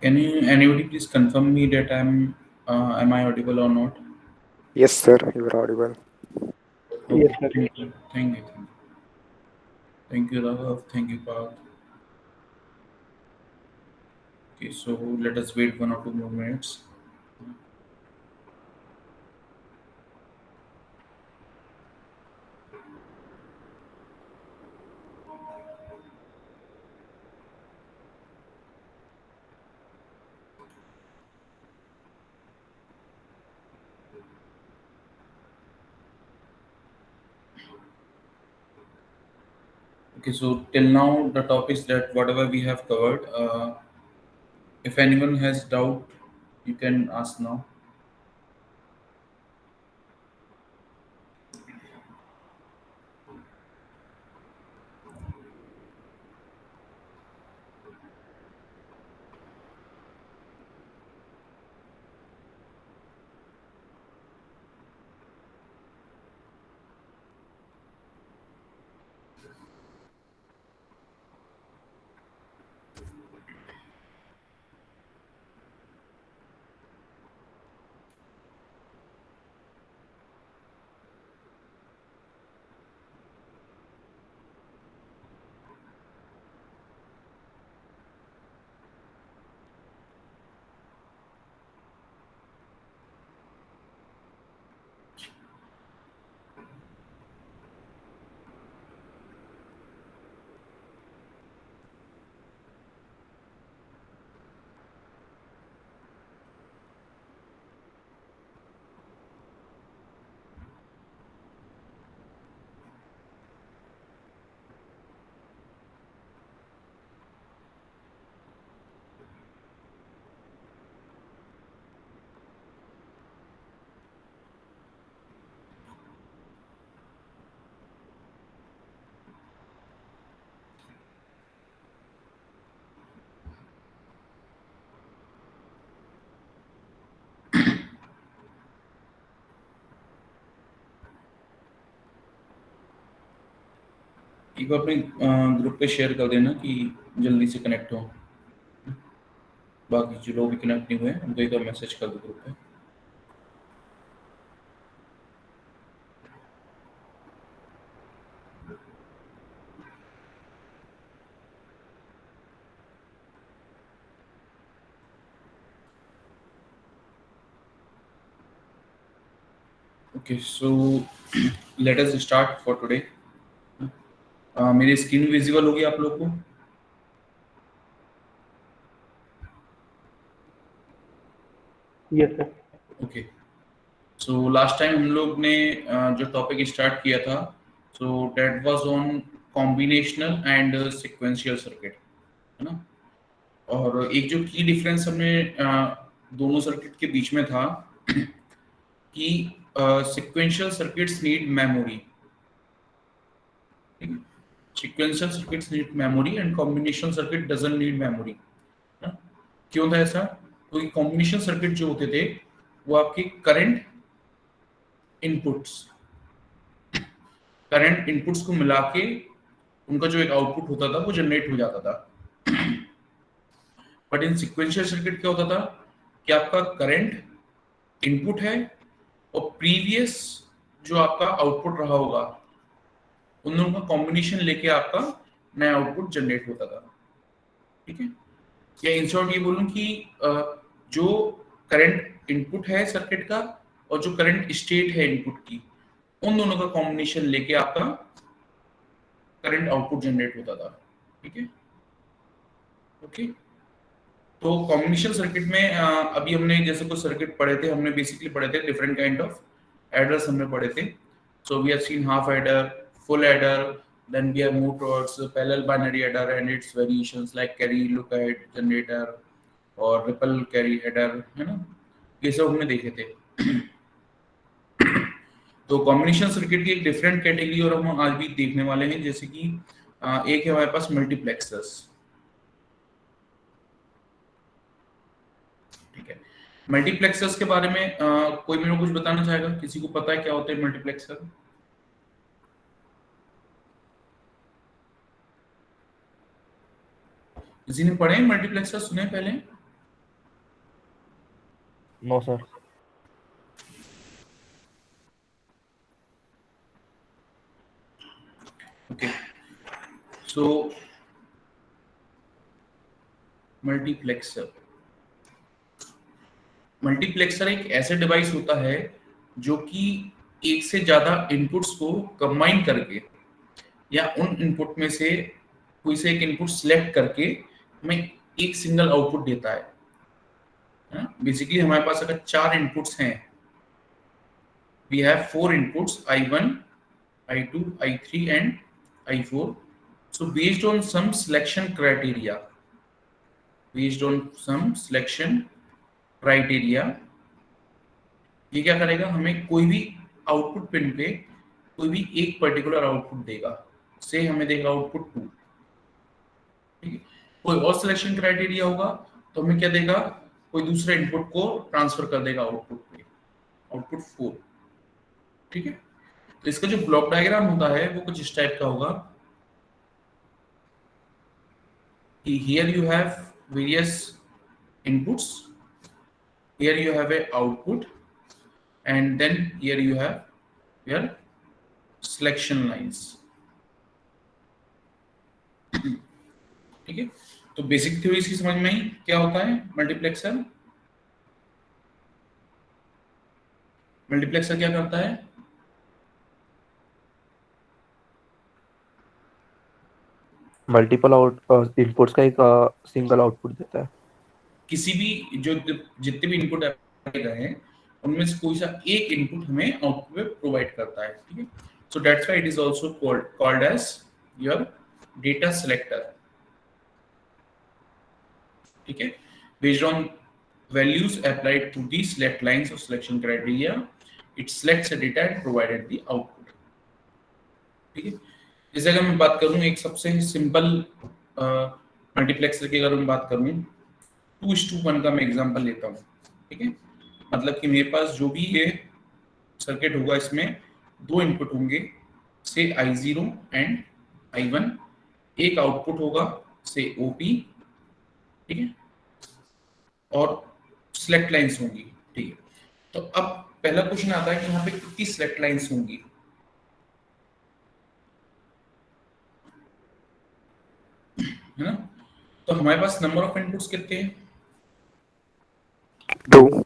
Can you anybody please confirm me that am I audible or not? Yes, sir, you are audible. Yes, Okay, sir. thank you, Raghav, thank you, Parth. Okay, so let us wait 1 or 2 more minutes. Okay, so till now the topics that whatever we have covered. If anyone has doubt, you can ask now. एक बार अपने group पे share कर देना कि जल्दी से connect हो। बाकी जो लोग भी कनेक्ट नहीं हुए उनको एक बार मैसेज कर दो ग्रुप पे। Okay, so let us start for today. मेरी स्क्रीन विजिबल होगी आप लोग को? Yes, sir. Okay, so last time हम लोग ने जो टॉपिक स्टार्ट किया था, so that was on combinational and sequential circuit, है ना। और एक जो की डिफरेंस हमने दोनों सर्किट के बीच में था कि sequential circuits need memory, sequential circuits need memory and combination circuit doesn't need memory. क्यों था ऐसा? क्योंकि कॉम्बिनेशन सर्किट जो होते थे वो आपके करंट इनपुट्स को मिला के उनका जो एक आउटपुट होता था वो जनरेट हो जाता था। बट इन सीक्वेंशियल सर्किट क्या होता था कि आपका करंट इनपुट है और प्रीवियस जो आपका आउटपुट रहा होगा उन दोनों का कॉम्बिनेशन लेके आपका नया आउटपुट जनरेट होता था। ठीक है, या इन शॉर्ट ये बोलूं कि जो करंट इनपुट है सर्किट का और जो करंट स्टेट है इनपुट की, उन दोनों का कॉम्बिनेशन लेके आपका करंट आउटपुट जनरेट होता था। ठीक है, ओके। तो कॉम्बिनेशन सर्किट में अभी हमने जैसे कुछ सर्किट पढ़े थे, हमने बेसिकली पढ़े थे डिफरेंट काइंड ऑफ एडर्स हमने पढ़े थे। So we have seen half adder, full adder, then we have moved towards parallel binary adder and its variations like carry look ahead generator और रिपल कैरी हेडर, है ना। ये सब हमने देखे थे। तो कॉम्बिनेशन सर्किट की एक डिफरेंट कैटेगरी और हम आज भी देखने वाले हैं, जैसे कि एक है हमारे पास मल्टीप्लेक्सर्स। ठीक है, मल्टीप्लेक्सर्स के बारे में कोई मेरे को कुछ बताना चाहेगा? किसी को पता है क्या होते हैं मल्टीप्लेक्सर? किसी ने पढ़े मल्टीप्लेक्सर, सुने पहले? No sir. Okay, so multiplexer एक ऐसा डिवाइस होता है जो कि एक से ज्यादा इनपुट्स को कंबाइन करके या उन इनपुट में से कोई से एक इनपुट सिलेक्ट करके हमें एक सिंगल आउटपुट देता है. बेसिकली हमारे पास अगर 4 इनपुट्स हैं, we have 4 inputs I1, I2, I3 and I4. So based on some selection criteria, ये क्या करेगा, हमें कोई भी आउटपुट पिन पे कोई भी एक पर्टिकुलर आउटपुट देगा. से हमें देगा आउटपुट 2. ठीक है, कोई और सिलेक्शन क्राइटेरिया होगा तो हमें क्या देगा, कोई दूसरे इनपुट को ट्रांसफर कर देगा आउटपुट पे, आउटपुट 4. ठीक है, तो इसका जो ब्लॉक डायग्राम होता है वो कुछ इस टाइप का होगा कि here you have various inputs, here you have a output, and then here you have your selection lines. ठीक है, तो बेसिक थ्योरी इसकी समझ में आई क्या होता है मल्टीप्लेक्सर. मल्टीप्लेक्सर क्या करता है, मल्टीपल आउट इनपुट्स का एक सिंगल आउटपुट देता है. किसी भी जो जितने भी इनपुट गए हैं उनमें से कोई सा एक इनपुट हमें आउटपुट में प्रोवाइड करता है. ठीक है, so that's why it is also called as your data selector. ठीक है, based on values applied to the select lines of selection criteria, it selects a data and provided the output. ठीक है, जैसे अगर मैं बात करूं एक सबसे सिंपल मल्टीप्लेक्सर की, अगर मैं बात करूं 2:1 का मैं एग्जांपल लेता हूं. ठीक है, मतलब कि मेरे पास जो भी ये सर्किट होगा इसमें 2 इनपुट होंगे, से I0 एंड I1, एक आउटपुट होगा से OP. ठीक है, और सिलेक्ट लाइंस होंगी. ठीक है, तो अब पहला क्वेश्चन आता है कि यहाँ पे कितनी सिलेक्ट लाइंस होंगी. है ना, तो हमारे पास नंबर ऑफ इनपुट्स कितने हैं, 2.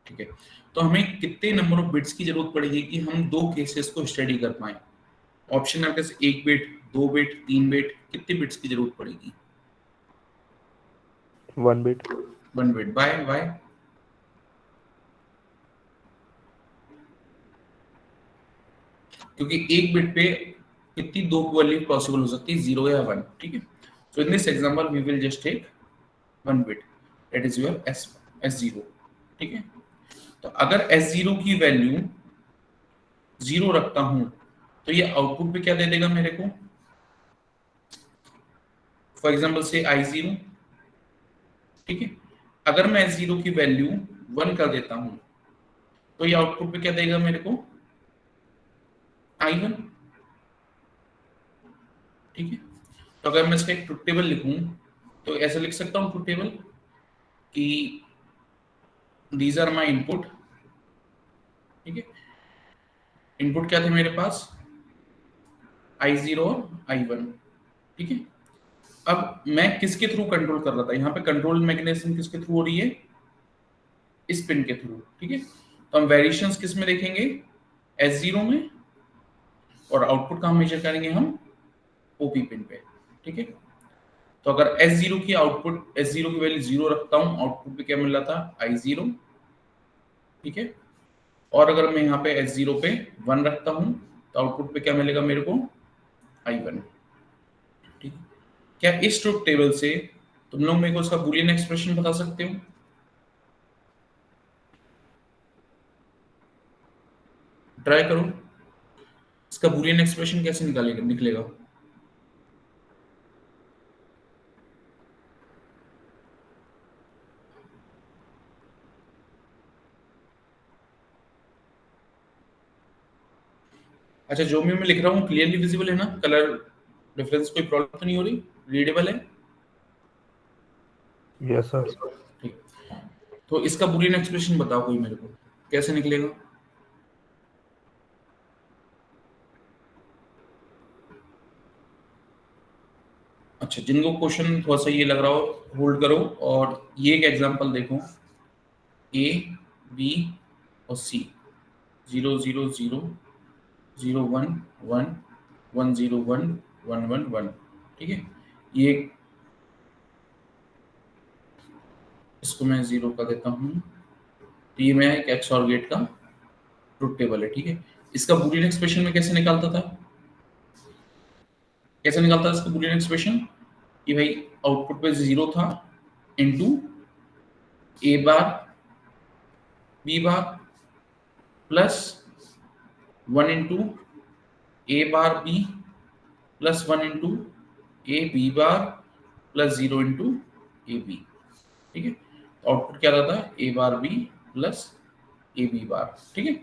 ठीक है, तो हमें कितने नंबर ऑफ बिट्स की जरूरत पड़ेगी कि हम 2 केसेस को स्टडी कर पाए. ऑप्शन आपके पास 1 बिट, 2 बिट, 3 बिट, कितने बिट्स की जरूरत पड़ेगी, 1 बिट. 1 बिट. बाय क्योंकि 1 बिट पे कितनी 2 वैल्यू पॉसिबल हो सकती है, 0 या 1. ठीक है, so in this example we will just take 1 bit, that is your S0. ठीक है, तो अगर S0 की वैल्यू 0 रखता हूं तो ये आउटपुट पे क्या दे देगा मेरे को, फॉर एग्जांपल से I0. ठीक है, अगर मैं S0 की वैल्यू 1 कर देता हूं तो ये आउटपुट पे क्या देगा मेरे को, I1. ठीक है, तो अगर मैं इसका एक ट्रुथ टेबल लिखूं तो ऐसा लिख सकता हूं ट्रुथ टेबल कि दीज आर माय इनपुट. ठीक है, इनपुट क्या थे मेरे पास, I0 और I1. ठीक है, अब मैं किसके थ्रू कंट्रोल कर रहा था, यहाँ पे कंट्रोल मैकेनिज्म किसके थ्रू हो रही है, इस पिन के थ्रू. ठीक है, तो हम वेरिएशंस किस में देखेंगे, S0 में, और आउटपुट का हम मेजर करेंगे हम OP पिन पे. ठीक है, तो अगर S0 की वैल्यू 0 रखता हूं, आउटपुट पे क्या मिल रहा था, I0. ठीक है, और अगर मैं यहाँ पे S0 पे 1 रखता हूं तो आउटपुट पे क्या मिलेगा मेरे को, I1. ठीक है, क्या इस ट्रुथ टेबल से तुम लोग मेरे को इसका बूलियन एक्सप्रेशन बता सकते हो, ट्राई करो, इसका बूलियन एक्सप्रेशन कैसे निकलेगा. अच्छा, जो भी मैं लिख रहा हूँ क्लियरली विजिबल है ना, कलर डिफरेंस कोई प्रॉब्लम तो नहीं हो रही, रीडेबल है. Yes sir. ठीक, तो इसका बूलियन एक्सप्रेशन बताओ कोई मेरे को, कैसे निकलेगा? अच्छा, जिनको क्वेश्चन थोड़ा सा ये लग रहा हो होल्ड करो, और ये एक एग्जांपल देखो, ए बी और सी, 0 0 0 0 1 1 1 0 1 1 1 1, ठीक है। ये इसको मैं 0 कर देता हूँ। तो ये मैं एक एक्सऑर गेट का ट्रुथ टेबल है, ठीक है। इसका बूलियन एक्सप्रेशन में कैसे निकालता था, कैसे निकालता था इसका बूलियन एक्सप्रेशन? कि भाई आउटपुट पे 0 था, into A bar B bar plus 1 into A bar B plus 1 into A B bar plus 0 into A B, ठीक है। तो आउटपुट क्या रहता है, A bar B plus A B bar, ठीक है।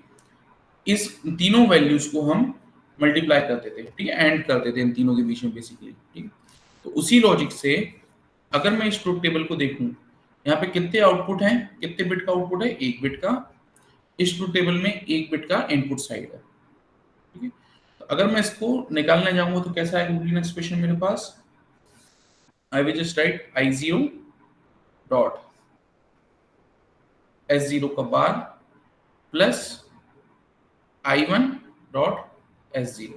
इस तीनों वैल्यूज को हम मल्टीप्लाई करते थे, ठीक है, एंड करते थे इन तीनों के बीच में बेसिकली, ठीक है। तो उसी लॉजिक से अगर मैं इस ट्रुथ टेबल को देखूं, यहाँ पे कितने आउटपुट हैं, कितने बिट का आउटपुट है, एक बिट का। इस ट्रुथ टेबल में एक बिट का इनपुट साइड है, ठीक है। तो अगर मैं इसको निकालने जाऊंगा तो कैसा आएगा बूलियन एक्सप्रेशन मेरे पास? I will just write I0 dot S0 का बार प्लस I1 डॉट S0,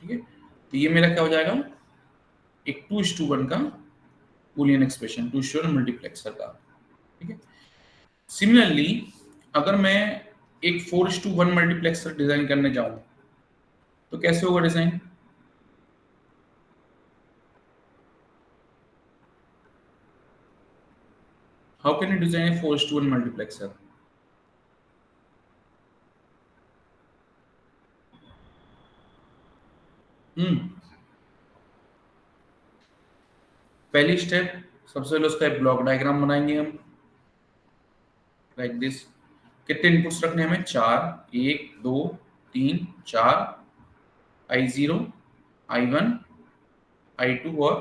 ठीक है। तो ये मेरा क्या हो जाएगा, एक 2:1 का बूलियन एक्सप्रेशन, 2:1 मल्टीप्लेक्सर का, ठीक है। सिमिलरली अगर मैं एक 4:1 मल्टीप्लेक्सर डिजाइन करने जाऊं तो कैसे होगा design? How can you design A 4:1 multiplexer? पहली स्टेप, सबसे पहले उसका एक ब्लॉक डायग्राम बनाएंगे हम, लाइक दिस। कितने इनपुट्स रखने हैं हमें? 4, 1 2 3 4, I0 I1 I2 और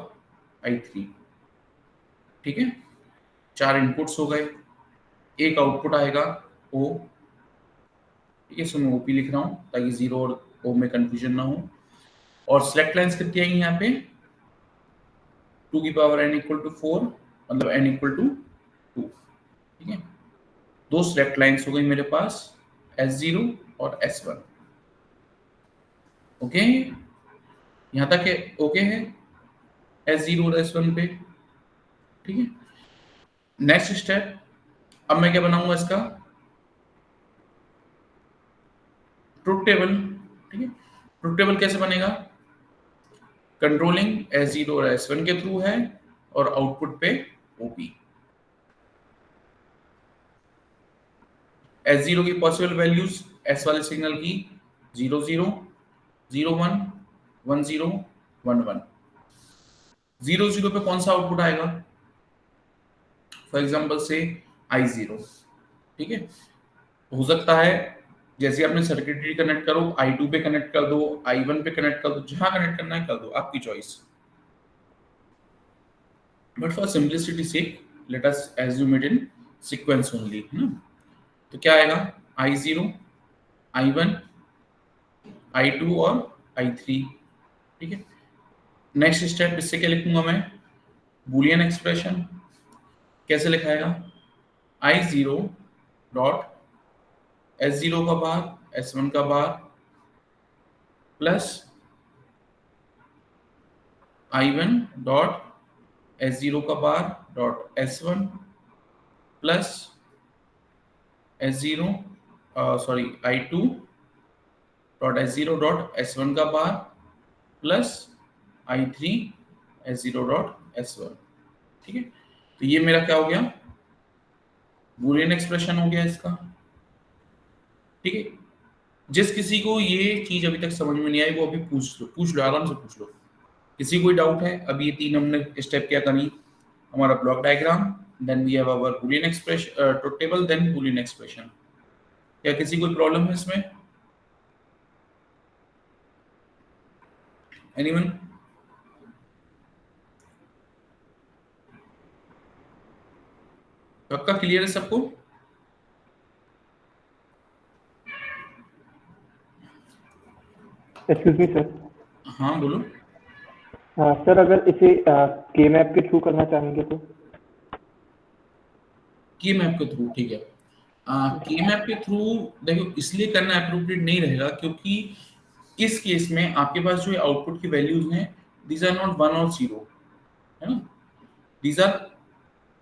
I3, ठीक है। 4 इनपुट्स हो गए, एक आउटपुट आएगा O, ठीक है। सो मैं OP लिख रहा हूँ ताकि 0 और O में कंफ्यूजन ना हो। और सिलेक्ट लाइंस कितनी आएंगी यहाँ पे? 2 की पावर n इक्वल टू 4, मतलब n इक्वल टू 2, ठीक है। दो सिलेक्ट लाइंस हो गई मेरे पास, S0 और S1, ओके। यहाँ तक ओके है S0 और S1 पे, ठीक है। नेक्स्ट स्टेप, अब मैं क्या बनाऊंगा इसका ट्रुथ टेबल, ठीक है। ट्रुथ टेबल कैसे बनेगा? कंट्रोलिंग S0 और S1 के थ्रू है, और आउटपुट पे OP। S0 की पॉसिबल वैल्यूज, S वाले सिग्नल की 0 0 0 1 1 0 1 1। 0 0 पे कौन सा आउटपुट आएगा? फॉर एग्जांपल से I0, ठीक है। हो सकता है जैसे आपने सर्किटरी कनेक्ट करो, I2 पे कनेक्ट कर दो, I1 पे कनेक्ट कर दो, जहां कनेक्ट करना है कर दो, आपकी choice. But for simplicity sake let us assume it in sequence only, है ना। तो क्या आएगा? I0 I1 I2 और I3, ठीक है। नेक्स्ट स्टेप, इससे क्या लिखूंगा मैं? Boolean expression. कैसे लिखाएगा? I0 डॉट S0 का बार S1 का बार प्लस I1 डॉट S0 का बार dot S1 plus S0 sorry I2 dot S0 dot S1 का बार plus I3 S0 dot S1, ठीक है। तो ये मेरा क्या हो गया? बूलियन एक्सप्रेशन हो गया इसका, ठीक है। जिस किसी को ये चीज अभी तक समझ में नहीं आई वो अभी पूछ लो आराम से पूछ लो। किसी कोई डाउट है? अभी ये 3 हमने स्टेप क्या करी, हमारा block diagram, then we have our Boolean expression truth table, then Boolean expression. क्या किसी कोई प्रॉब्लम है इसमें? एनीवन? पक्का क्लियर है सबको? Excuse me sir. हाँ बोलो। सर अगर इसे के मैप के थ्रू करना चाहेंगे तो? की मैप के थ्रू, ठीक है। की मैप के थ्रू देखो इसलिए करना अप्रोप्रिएट नहीं रहेगा क्योंकि इस केस में आपके पास जो आउटपुट की वैल्यूज हैं दीज आर नॉट वन और जीरो, है ना, these are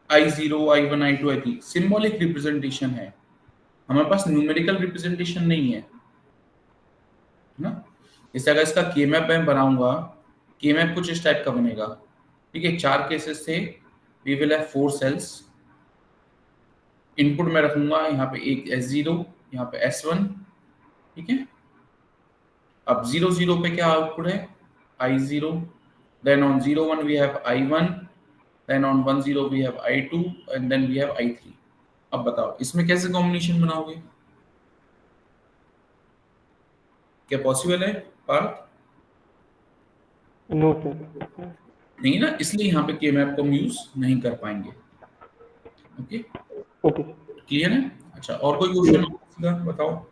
I0 I1 I2 I3 symbolic representation है, हमारे पास न्यूमेरिकल रिप्रेजेंटेशन नहीं है ना। इस अगर इसका के मैप मैं बनाऊंगा, के मैप कुछ इस टाइप का बनेगा, ठीक है। 4 केसेस थे, we will have 4 cells, input में रखूंगा यहाँ पे एक S0, यहाँ पे S1, ठीक है। अब 0 0 पे क्या आउटपुट है I0, then on 0 1 we have I1, then on 1 0 we have I2 and then we have I3। अब बताओ इसमें कैसे कॉम्बिनेशन बनाओगे? क्या पॉसिबल है पार्थ? No sir. नहीं ना, इसलिए यहाँ पे के मैप को हम यूज नहीं कर पाएंगे। Okay, okay. क्लियर है? अच्छा, और कोई क्वेश्चन बताओ।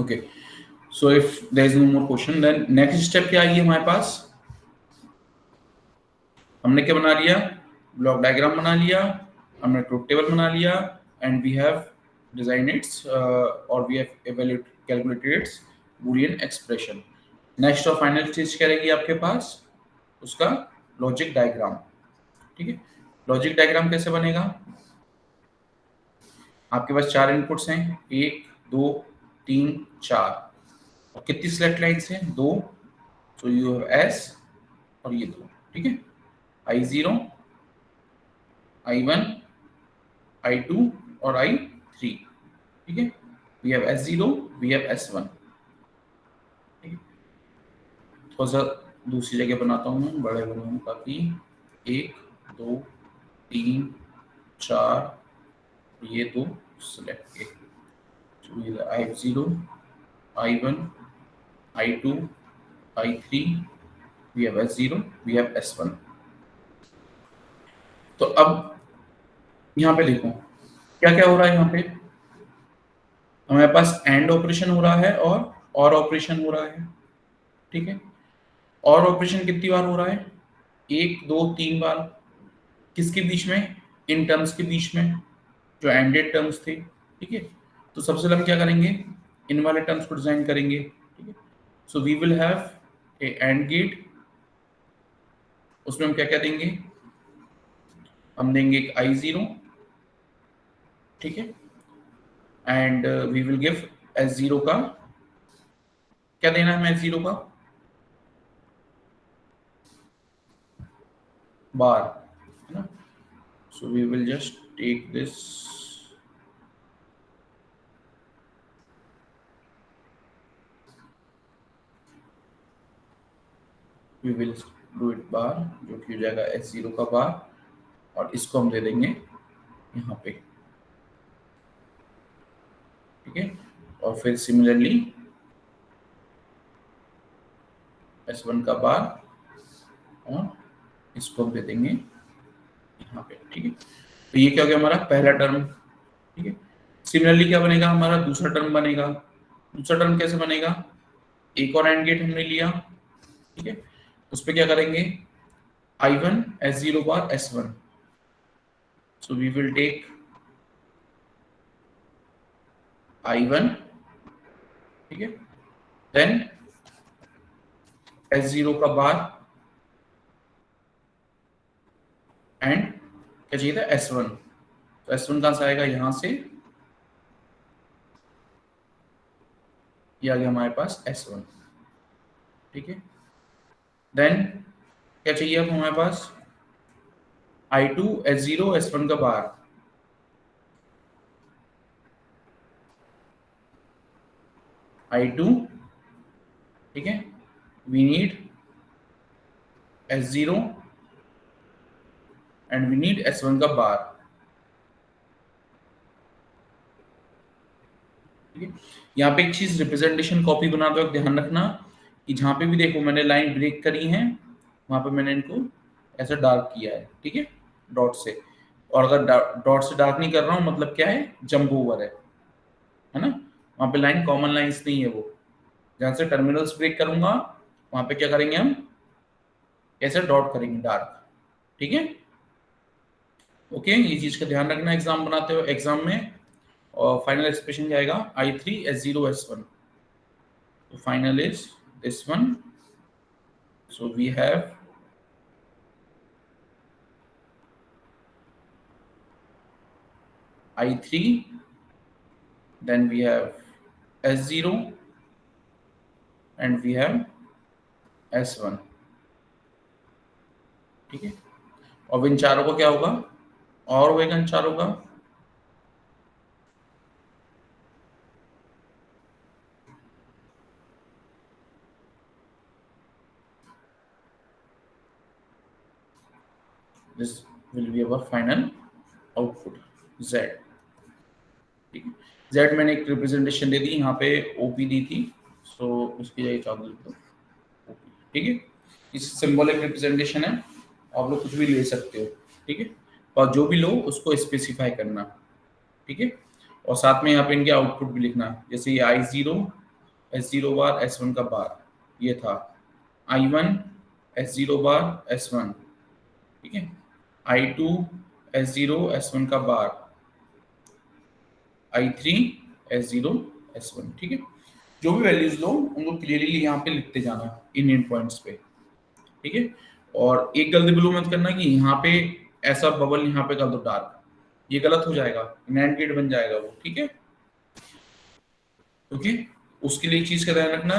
Okay, so if there is no more question then next step क्या आएगी हमारे पास? हमने क्या बना लिया? ब्लॉक डायग्राम बना लिया, हमने ट्रुथ टेबल बना लिया, and we have design its और we have evaluate calculated its Boolean expression. Next और फाइनल स्टेज क्या रहेगी आपके पास? उसका लॉजिक डायग्राम, ठीक है। लॉजिक डायग्राम कैसे बनेगा? आपके पास 4 इनपुट्स हैं, 1 2 3 4, और कितनी सिलेक्ट लाइन्स हैं? 2, सो यू हैव एस और ये 2, ठीक है। I0 I1 I2 और I3, ठीक है। We have S0, we have S1, ठीक है। थोड़ा सा दूसरी जगह बनाता हूँ मैं, बड़े बनाऊँ ताकि 1 2 3 4 ये 2 सिलेक्ट के, I0 I1 I2 I3, we have S0, we have S1। तो अब यहाँ पे देखो क्या क्या हो रहा है। यहाँ पे हमारे पास एंड ऑपरेशन हो रहा है और ऑपरेशन हो रहा है, ठीक है। और ऑपरेशन कितनी बार हो रहा है? 1 2 3 बार। किसके बीच में? इन टर्म्स के बीच में, जो एंडेड टर्म्स थे, ठीक है। तो सबसे पहले हम क्या करेंगे? इन वाले टर्म्स को डिजाइन करेंगे, ठीक है। So we will have a and gate, उसमें हम क्या क्या देंगे? हम देंगे एक I0, ठीक है, and we will give S0 का क्या देना है? हमें S0 का बार, है ना। So we will just take this, we will do it bar, जो कि हो जाएगा S0 का बार, और इसको हम दे देंगे यहाँ पे, ठीक है। और फिर सिमिलरली S1 का बार, और इसको हम दे देंगे यहाँ पे, ठीक है। तो ये क्या हो गया हमारा पहला टर्म, ठीक है। सिमिलरली क्या बनेगा? हमारा दूसरा टर्म बनेगा। दूसरा टर्म कैसे बनेगा? एक और एंड गेट हमने लिया, ठीक है। उस पे क्या करेंगे? I1 S0 bar S1, so we will take I1, ठीक है, देन S0 का बार, एंड क्या चाहिए था? S1। तो S1 कहां से आएगा? यहां से, ये आ गया हमारे पास S1, ठीक है। देन क्या चाहिए अब हमारे पास? I2 S0 S1 का बार, I2, ठीक है, we need S0 and we need S1 का बार, ठीक है। यहाँ पे एक चीज रिप्रेजेंटेशन कॉपी बनाते वक्त ध्यान रखना कि जहां पे भी देखो मैंने लाइन ब्रेक करी है, वहां पे मैंने इनको ऐसा डार्क किया है, ठीक है, डॉट से। और अगर डॉट से डार्क नहीं कर रहा हूँ मतलब क्या है, जंप ओवर है ना, वहां पे लाइन कॉमन लाइंस नहीं है वो। जहां से टर्मिनल्स ब्रेक करूंगा वहां पे क्या करेंगे हम, ऐसे डॉट करेंगे डार्क, ठीक है। ओके, ये चीज का ध्यान रखना एग्जाम बनाते हो, एग्जाम में। और फाइनल एक्सप्रेशन क्या आएगा, I3 S0 S1। तो final is this one, so we have I3, then we have S0 and we have S1, ठीक है। अब इन चारों का क्या होगा, और होगा इन चारों का, this will be our final output Z, ठीक है। Z मैंने एक रिप्रेजेंटेशन दे दी, यहाँ पे OP दी थी, सो उसकी जगह चार्ट लिख दो OP, ठीक है। इस सिंबॉलिक रिप्रेजेंटेशन है, आप लोग कुछ भी ले सकते हो, ठीक है, और जो भी लो उसको स्पेसिफाई करना, ठीक है। और साथ में यहाँ पे इनके आउटपुट भी लिखना, जैसे ये I0 S0 बार S1 का बार, ये था I1 S0 बार S1, ठीक है, I2 S0 S1 का बार, I3 S0 S1, ठीक है। जो भी वैल्यूज लो उनको क्लियरली यहाँ पे लिखते जाना इन पॉइंट्स पे, ठीक है। और एक गलती बिल्कुल मत करना कि यहाँ पे ऐसा बबल यहाँ पे कर दो डार्क, ये गलत हो जाएगा, नैंड गेट बन जाएगा वो, ठीक है। ओके, उसके लिए एक चीज का ध्यान रखना,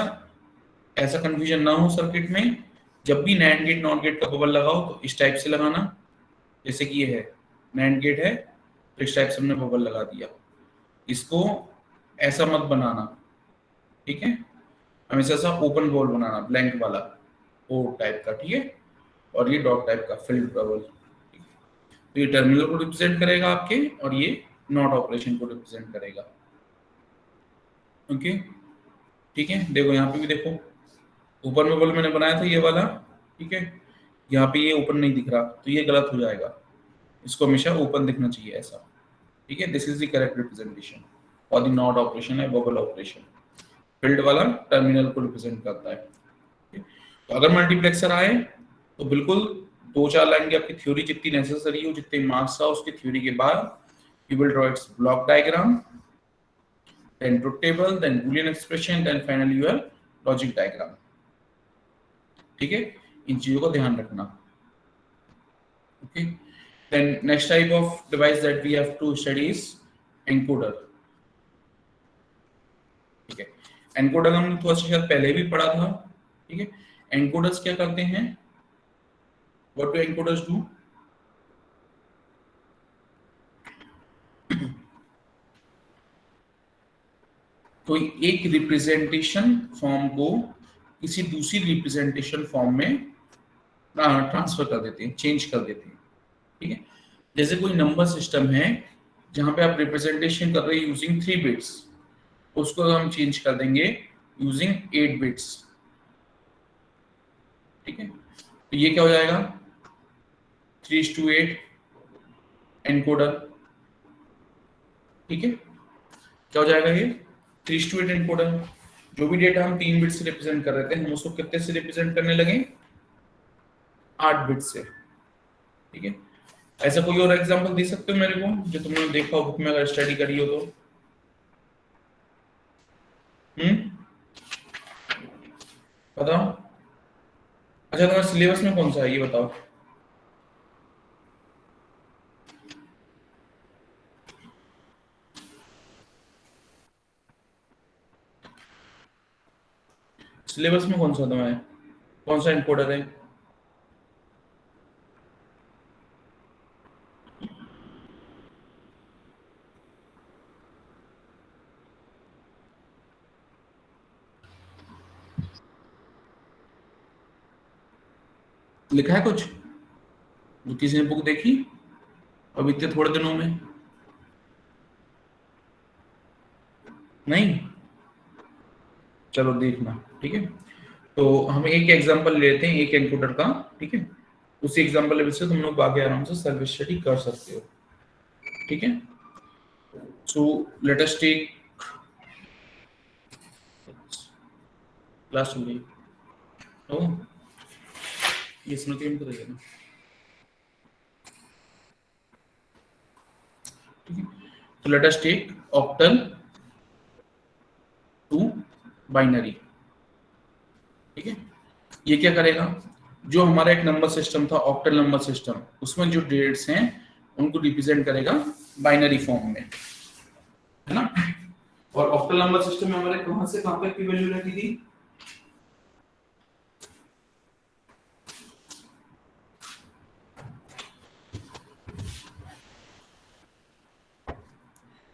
ऐसा कंफ्यूजन ना हो सर्किट में, जब भी नैंड गेट नॉट गेट का बबल लगाओ तो इस टाइप से लगाना, जैसे कि ये है नैंड गेट है तो इस टाइप से हमने बबल लगा दिया, इसको ऐसा मत बनाना, ठीक है। हमेशा ऐसा ओपन बॉल बनाना, ब्लैंक वाला ओ टाइप का, ठीक है। और ये डॉट टाइप का फिल्ड बबल, तो ये टर्मिनल को रिप्रेजेंट करेगा आपके, और ये नॉट ऑपरेशन को रिप्रेजेंट करेगा, ओके, ठीक है। देखो यहाँ पे भी देखो, ऊपर में बल मैंने बनाया था ये वाला, ठीक है, यहाँ पे ये ओपन नहीं दिख रहा तो ये गलत हो जाएगा, इसको हमेशा ओपन दिखना चाहिए ऐसा, ठीक है। This is the correct representation और द नॉट ऑपरेशन है बबल ऑपरेशन, फील्ड वाला टर्मिनल को रिप्रेजेंट करता है, ठीक है? तो अगर मल्टीप्लेक्सर आए तो बिल्कुल 2-4 लाइन की आपकी थ्योरी जितनी नेसेसरी हो, जितने मार्क्स का उसकी थ्योरी के बाद you will draw it's block diagram, then truth table, then boolean expression, then finally your logic diagram, ठीक है। इन चीजों का ध्यान रखना, okay. then next type of device that we have to study is encoder, ठीक है। एनकोडर हमने थोड़ा सा शायद पहले भी पढ़ा था, ठीक है। एनकोडर्स क्या करते हैं, what do encoders do, कोई एक रिप्रेजेंटेशन फॉर्म को किसी दूसरी रिप्रेजेंटेशन फॉर्म में ट्रांसफर कर देते हैं, चेंज कर देते हैं, ठीक है। जैसे कोई नंबर सिस्टम है जहां पे आप रिप्रेजेंटेशन कर रहे हैं यूजिंग 3 बिट्स, उसको हम चेंज कर देंगे यूजिंग 8 बिट्स, ठीक है। तो ये क्या हो जाएगा, 3:8 एनकोडर, ठीक है। क्या हो जाएगा ये 3:8 एनकोडर। जो भी डेटा हम 3 बिट से रिप्रेजेंट कर रहे थे हम उसको कितने से रिप्रेजेंट करने लगे, 8 बिट से, ठीक है। ऐसा कोई और एग्जांपल दे सकते हो मेरे को जो तुमने देखा हो बुक में, अगर स्टडी करी हो तो, बताओ। अच्छा, तुम्हारे सिलेबस में कौन सा है ये बताओ, सिलेबस में कौन सा तुम्हारा है, कौन सा एनकोडर है, लिखा है कुछ जो किसी ने बुक देखी अब इतने थोड़े दिनों में, नहीं, चलो देखना, ठीक है। तो हम एक एग्जांपल लेते हैं एक एनकोडर का, ठीक है, उसी एग्जांपल लेवल से तुम लोग आगे आराम से सर्विस स्टडी कर सकते हो, ठीक है। So let us take class हो गई। ओ ये स्मृति में करेगा ना, ठीक है। तो let us take octal to binary, ठीक है। ये क्या करेगा, जो हमारा एक नंबर सिस्टम था ऑक्टल नंबर सिस्टम, उसमें जो डेट्स हैं उनको रिप्रेजेंट करेगा बाइनरी फॉर्म में, है ना। और ऑक्टल नंबर सिस्टम में हमारे कहां से कहां तक की वैल्यू रहती थी,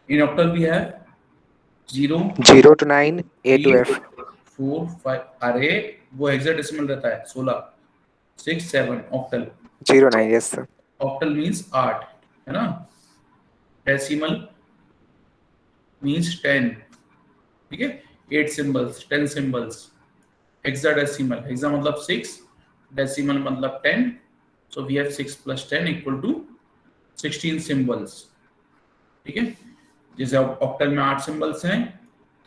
इन ऑक्टल भी है 0 0 to 9, A to 3 F. 4 5, अरे वो हेक्साडेसिमल रहता है 16 6 7 octal. 0 9, yes sir. Octal means 8, है ना। डेसिमल मींस 10, ठीक है, 8 सिंबल्स 10 सिंबल्स। हेक्साडेसिमल, हेक्सा मतलब 6, डेसिमल मतलब 10, सो वी हैव 6 + 10 = 16 सिंबल्स, ठीक है। जैसे ऑक्टल में 8 सिंबल्स हैं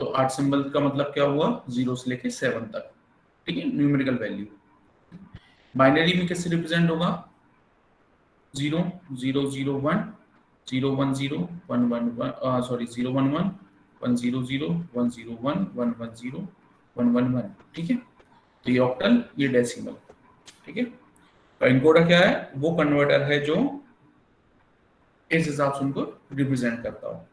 तो 8 सिंबल का मतलब क्या हुआ, 0 से लेके 7 तक, ठीक है, न्यूमेरिकल वैल्यू। बाइनरी में कैसे रिप्रेजेंट होगा, 0 0 0 1 0 1 0 1 1 1 सॉरी 0 1 1 1 0 0 1 0 1 1 1 0 1 1 1, ठीक है। तो ये ऑक्टल, ये डेसिमल, ठीक है। तो एनकोडर क्या है, वो कन्वर्टर है जो इस हिसाब से उनको रिप्रेजेंट करता हो,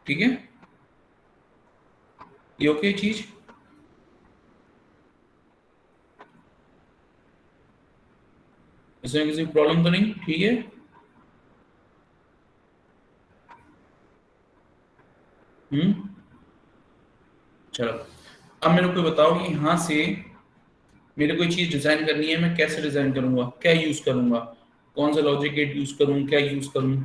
ठीक है। ये ओके चीज, इसमें किसी प्रॉब्लम तो नहीं, ठीक है। चलो अब मेरे को बताओ कि यहाँ से मेरे कोई चीज डिजाइन करनी है, मैं कैसे डिजाइन करूंगा, क्या यूज करूंगा, कौन सा लॉजिक गेट यूज करूं, क्या यूज करूं।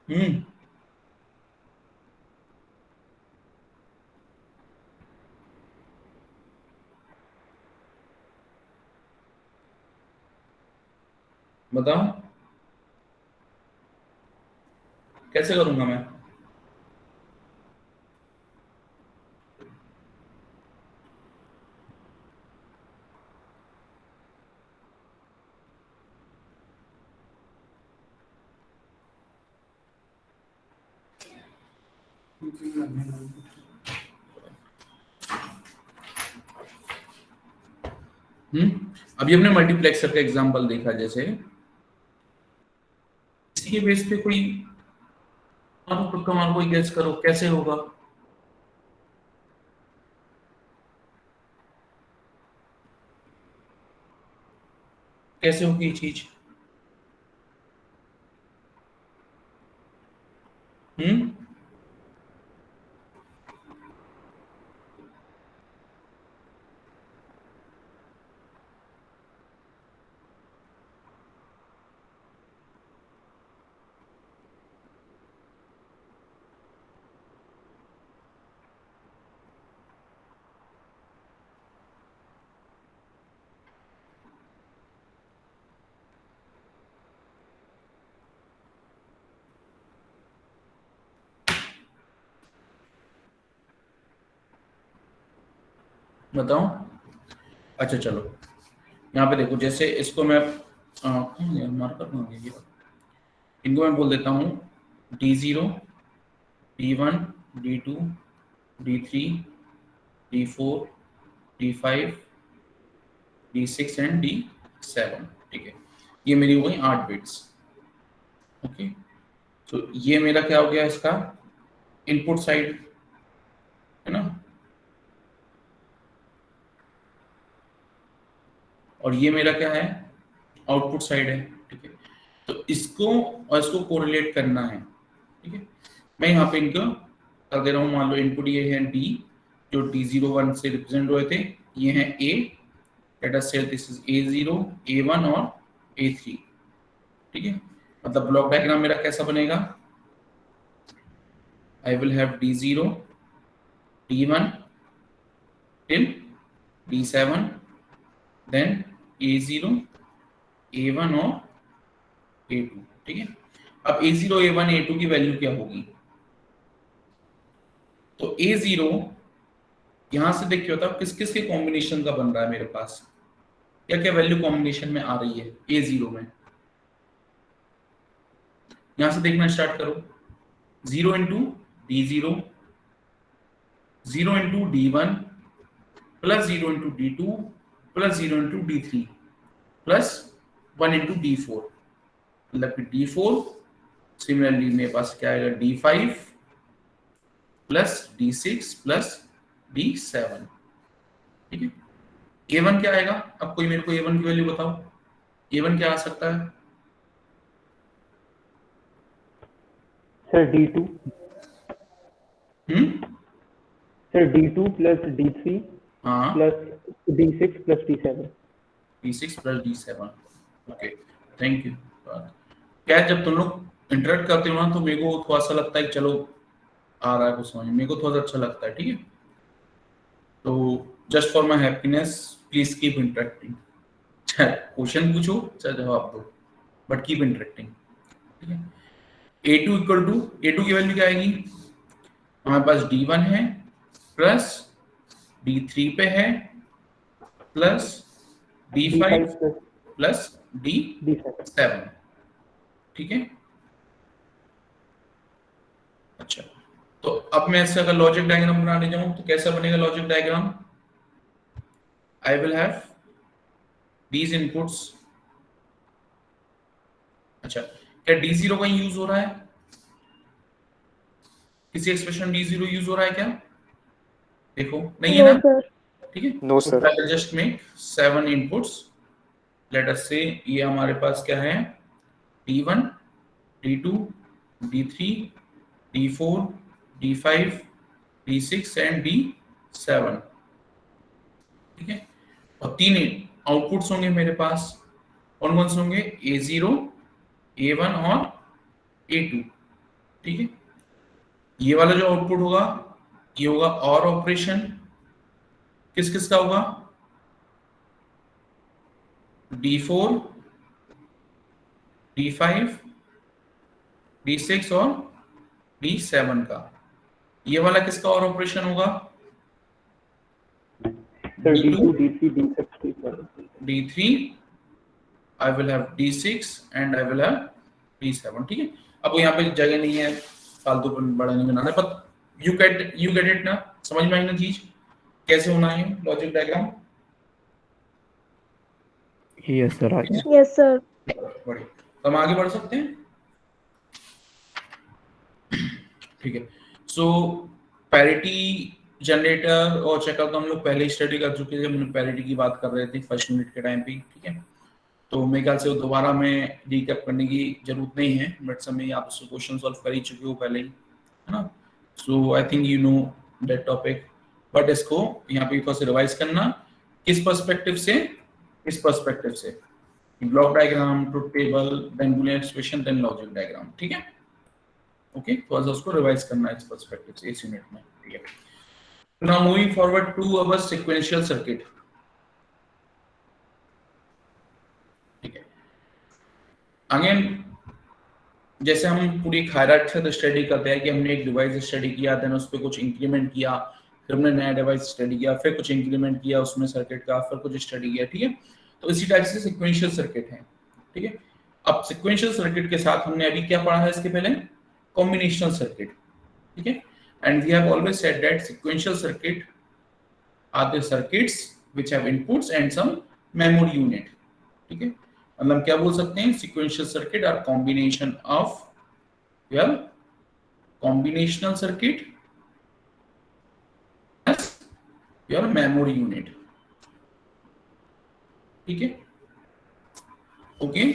हम्म बताओ कैसे करूंगा मैं। अभी हमने मल्टीप्लेक्सर का एग्जांपल देखा, जैसे इसी के बेस पे कोई कोई गेस करो कैसे होगा। कैसे होगी ये चीज, हम्म बताओ। अच्छा चलो यहाँ पे देखो, जैसे इसको मैं मार्कर कहाँ गया? इनको मैं बोल देता हूँ D0 D1 D2 D3 D4 D5 D6 and D7, ठीक है। ये मेरी हो गई 8 बिट्स, ओके। तो ये मेरा क्या हो गया, इसका इनपुट साइड, है ना, और ये मेरा क्या है, आउटपुट साइड है, ठीक है। तो इसको और इसको कोरिलेट करना है, ठीक है। मैं यहाँ पे इनको कर दे रहा हूँ, मान लो इनपुट ये है D, जो D01 से रिप्रेजेंट हुए थे, ये है A, लेट अस से दिस इज A0, A1 और A3, ठीक है। मतलब ब्लॉक डायग्राम मेरा कैसा बनेगा, I will have D0, D1 till D7, then A0, A1 और A2, ठीक है। अब A0, A1, A2 की वैल्यू क्या होगी, तो A0 यहां से देखिए होता है किस किस के कॉम्बिनेशन का बन रहा है मेरे पास, क्या क्या वैल्यू कॉम्बिनेशन में आ रही है A0 में। यहां से देखना स्टार्ट करो, 0 into D0, 0 into D1 plus 0 into D2 plus 0 into D3 plus 1 into D4, मतलब कि D4, सिमिलरली मेरे पास क्या आएगा D5 plus D6 plus D7, ठीक है। A1 क्या आएगा, अब कोई मेरे को A1 की वैल्यू बताओ, A1 क्या आ सकता है, sir D2, sir D2 plus D3 हाँ plus D6 plus D7। D6 plus D7, okay, thank you. क्या है, जब तुम लोग इंटरेक्ट करते हो ना तो मेरे को थोड़ा सा लगता है कि चलो आ रहा है कुछ समझ, मेरे को थोड़ा सा अच्छा लगता है, ठीक है। तो just for my happiness please keep interacting, question पूछो चाहे जवाब दो, बट कीप इंटरेक्टिंग, ठीक है। A2 इक्वल टू, A2 की वैल्यू क्या आएगी, हमारे पास D1 है प्लस D3 पे है plus D5 D5 plus D7। D7, ठीक है। अच्छा, तो अब मैं ऐसे अगर लॉजिक डायग्राम बनाने जाऊं तो कैसा बनेगा logic diagram, I will have these inputs. अच्छा, क्या D0 का यूज हो रहा है, किसी एक्सप्रेशन D0 यूज हो रहा है क्या, देखो नहीं है नो ना, सर। ठीक है। No, तो sir. I will just make 7 inputs, let us से ये हमारे पास क्या है, D1, D2, D3, D4, D5, D6 and D7, ठीक है। और 3 आउटपुट्स होंगे मेरे पास, कौन कौन से होंगे, A0, A1 और A2, ठीक है। ये वाला जो आउटपुट होगा ये होगा और ऑपरेशन, किस किस का होगा, D4, D5, D6 और D7 का। ये वाला किसका और ऑपरेशन होगा, sir D2 D3 D6 D7। D3, I will have D6 and I will have D7, ठीक है। अब यहाँ पे जगह नहीं है, फालतू पर बड़ा नहीं बनाना, पर यू गेट इट ना, समझ में आई ना चीज कैसे होना है लॉजिक डायग्राम, यस सर, आ गया। Yes sir. बड़े, तो हम आगे बढ़ सकते हैं, ठीक है। सो पैरिटी जनरेटर और चेकआउट तो हम लोग पहले स्टडी कर चुके थे, हमने पैरिटी की बात कर रहे थे फर्स्ट यूनिट के टाइम पे, ठीक है। तो मेरे ख्याल से वो दोबारा में रिकैप करने की जरूरत नहीं है, बट समय आप उसको क्वेश्चन सॉल्व कर ही चुके हो पहले ही, है ना। So I think you know that topic, but इसको यहाँ पे थोड़ा सा रिवाइज करना, किस पर्सपेक्टिव से, इस पर्सपेक्टिव से, block diagram, truth table, then Boolean expression, then logic diagram, ठीक है। ओके, थोड़ा सा उसको रिवाइज करना है इस पर्सपेक्टिव से इस यूनिट में, ठीक है। Now moving forward to our sequential circuit, ठीक है। अगेन जैसे हम पूरी एक हायरार्की स्टडी करते हैं कि हमने एक डिवाइस स्टडी किया, देन उस पर कुछ इंक्रीमेंट किया, फिर हमने नया डिवाइस स्टडी किया, फिर कुछ इंक्रीमेंट किया उसमें सर्किट का, फिर कुछ स्टडी किया, ठीक है। तो इसी टाइप से सीक्वेंशियल सर्किट है, ठीक है। अब सीक्वेंशियल सर्किट के साथ हमने अभी क्या पढ़ा है इसके पहले, कॉम्बिनेशनल सर्किट, ठीक है। And we have always said that sequential circuit are the circuits which have inputs and some memory unit, ठीक है। मतलब क्या बोल सकते हैं, sequential circuit are combination of your combinational circuit your memory unit, ठीक है। ओके,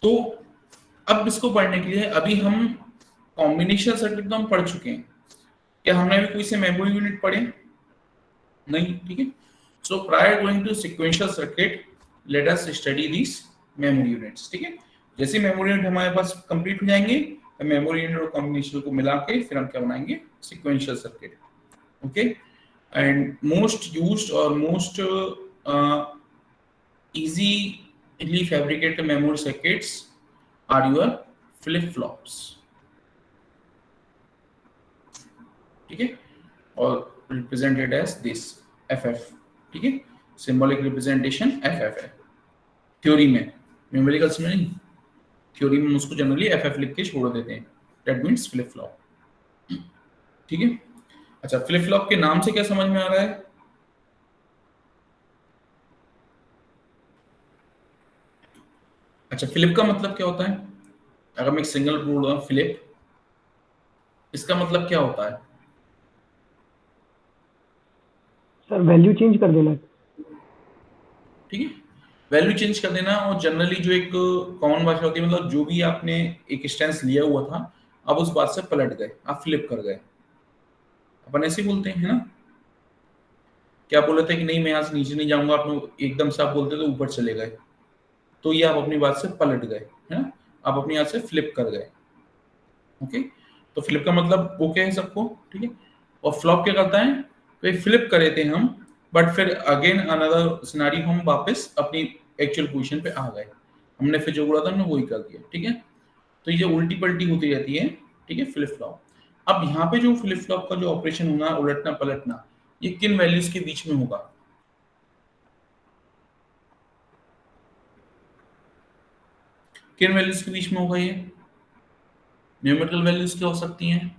तो अब इसको पढ़ने के लिए अभी हम कॉम्बिनेशनल सर्किट तो हम पढ़ चुके हैं, क्या हमने अभी कोई से मेमोरी यूनिट पढ़े, नहीं, ठीक है। So prior going to sequential circuit, let us study these memory units. ठीक है, जैसे मेमोरी यूनिट हमारे पास कंप्लीट हो जाएंगे, तो मेमोरी यूनिट और कॉम्बिनेशन को मिला के फिर हम क्या बनाएंगे, sequential circuit. Okay, and most used और most easily fabricated memory circuits are your flip flops. ठीक है, और represented as this FF. ठीक है, सिंबॉलिक रिप्रेजेंटेशन FF है. थ्योरी में, न्यूमेरिकल्स में नहीं, थ्योरी में उसको जनरली FF लिख के छोड़ देते हैं. That means flip flop. ठीक है, अच्छा, फ्लिप फ्लॉप के नाम से क्या समझ में आ रहा है? अच्छा, फ्लिप का मतलब क्या होता है? अगर मैं एक सिंगल बोल रहा हूं फ्लिप, इसका मतलब क्या होता है? सर वैल्यू चेंज कर देना. ठीक है, वैल्यू चेंज कर देना. और जनरली जो एक कॉमन भाषा होती है, मतलब जो भी आपने एक स्टेंस लिया हुआ था, आप उस बात से पलट गए, आप फ्लिप कर गए. अपन ऐसे बोलते हैं, है ना? क्या बोले थे कि नहीं मैं यहाँ से नीचे नहीं जाऊंगा, आपने एकदम से आप बोलते तो ऊपर चले गए, तो ये आप अपनी बात से पलट गए, है ना? आप अपनी बात से फ्लिप कर गए. ओके, तो फ्लिप का मतलब वो क्या है सबको, ठीक है. और फ्लॉप क्या करता है? तो फ्लिप करे थे हम, बट फिर अगेन अनदर सिनेरियो, हम वापस अपनी एक्चुअल पोजीशन पे आ गए. हमने फिर जो बोला था हमने वही कर दिया. ठीक है, तो ये उल्टी पलटी होती रहती है. ठीक है, फ्लिप फ्लॉप. अब यहाँ पे जो फ्लिप फ्लॉप का जो ऑपरेशन होना, उलटना पलटना, ये किन वैल्यूज के बीच में होगा? किन वैल्यूज के बीच में होगा? ये न्यूमेरिकल वैल्यूज क्या हो सकती हैं?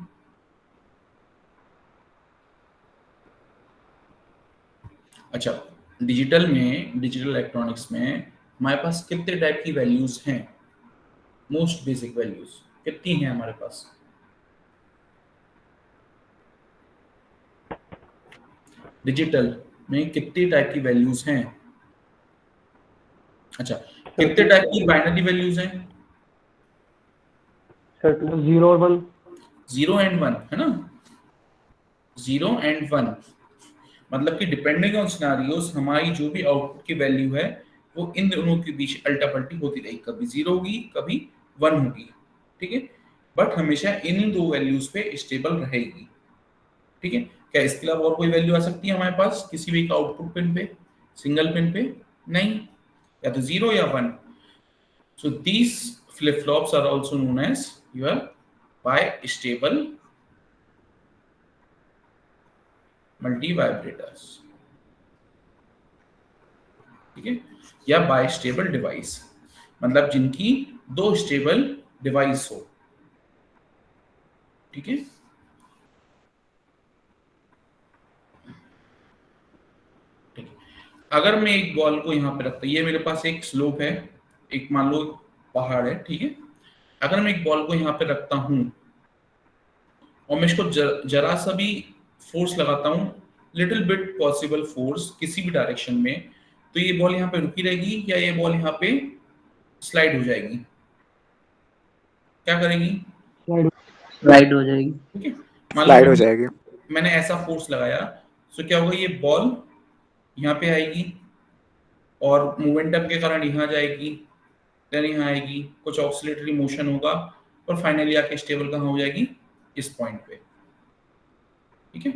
अच्छा, डिजिटल में, डिजिटल इलेक्ट्रॉनिक्स में हमारे पास कितने टाइप की वैल्यूज हैं? मोस्ट बेसिक वैल्यूज कितनी हैं हमारे पास? डिजिटल में कितनी टाइप की वैल्यूज हैं? अच्छा, कितने टाइप की बाइनरी वैल्यूज हैं? सर 0 और 1. 0 एंड 1, है ना? 0 एंड 1, मतलब कि डिपेंडिंग ऑन सिनेरियोस हमारी जो भी आउटपुट की वैल्यू है वो इन दोनों के बीच अल्टा पल्टी होती रहेगी. कभी 0 होगी, कभी 1 होगी. ठीक है, बट हमेशा इन दो वैल्यूज पे स्टेबल रहेगी. ठीक है, क्या इसके अलावा और कोई वैल्यू आ सकती है हमारे पास किसी भी आउटपुट पिन पे, सिंगल पिन पे? नहीं, या तो 0 या 1. So these flip flops are also known as your bistable multivibrators. ठीक है, या बाइस्टेबल डिवाइस, मतलब जिनकी दो स्टेबल डिवाइस हो. ठीक है, ठीक है. अगर मैं एक बॉल को यहाँ पे रखता, ये मेरे पास एक स्लोप है, एक मान लो पहाड़ है. ठीक है, अगर मैं एक बॉल को यहाँ पे रखता हूं और मैं इसको जरा सा भी फोर्स लगाता हूं, लिटिल बिट पॉसिबल फोर्स किसी भी डायरेक्शन में, तो ये बॉल यहाँ पे रुकी रहेगी या ये बॉल यहाँ पे स्लाइड हो जाएगी? क्या करेगी? स्लाइड हो जाएगी. ठीक है, मान स्लाइड हो लो जाएगी. मैंने ऐसा फोर्स लगाया, तो क्या होगा, ये बॉल यहाँ पे आएगी और मोमेंटम के कारण यहाँ जाएगी, देन यहाँ आएगी, कुछ ऑक्सीलेटरी मोशन होगा और फाइनली आके स्टेबल कहाँ हो जाएगी? इस पॉइंट पे. ठीक है,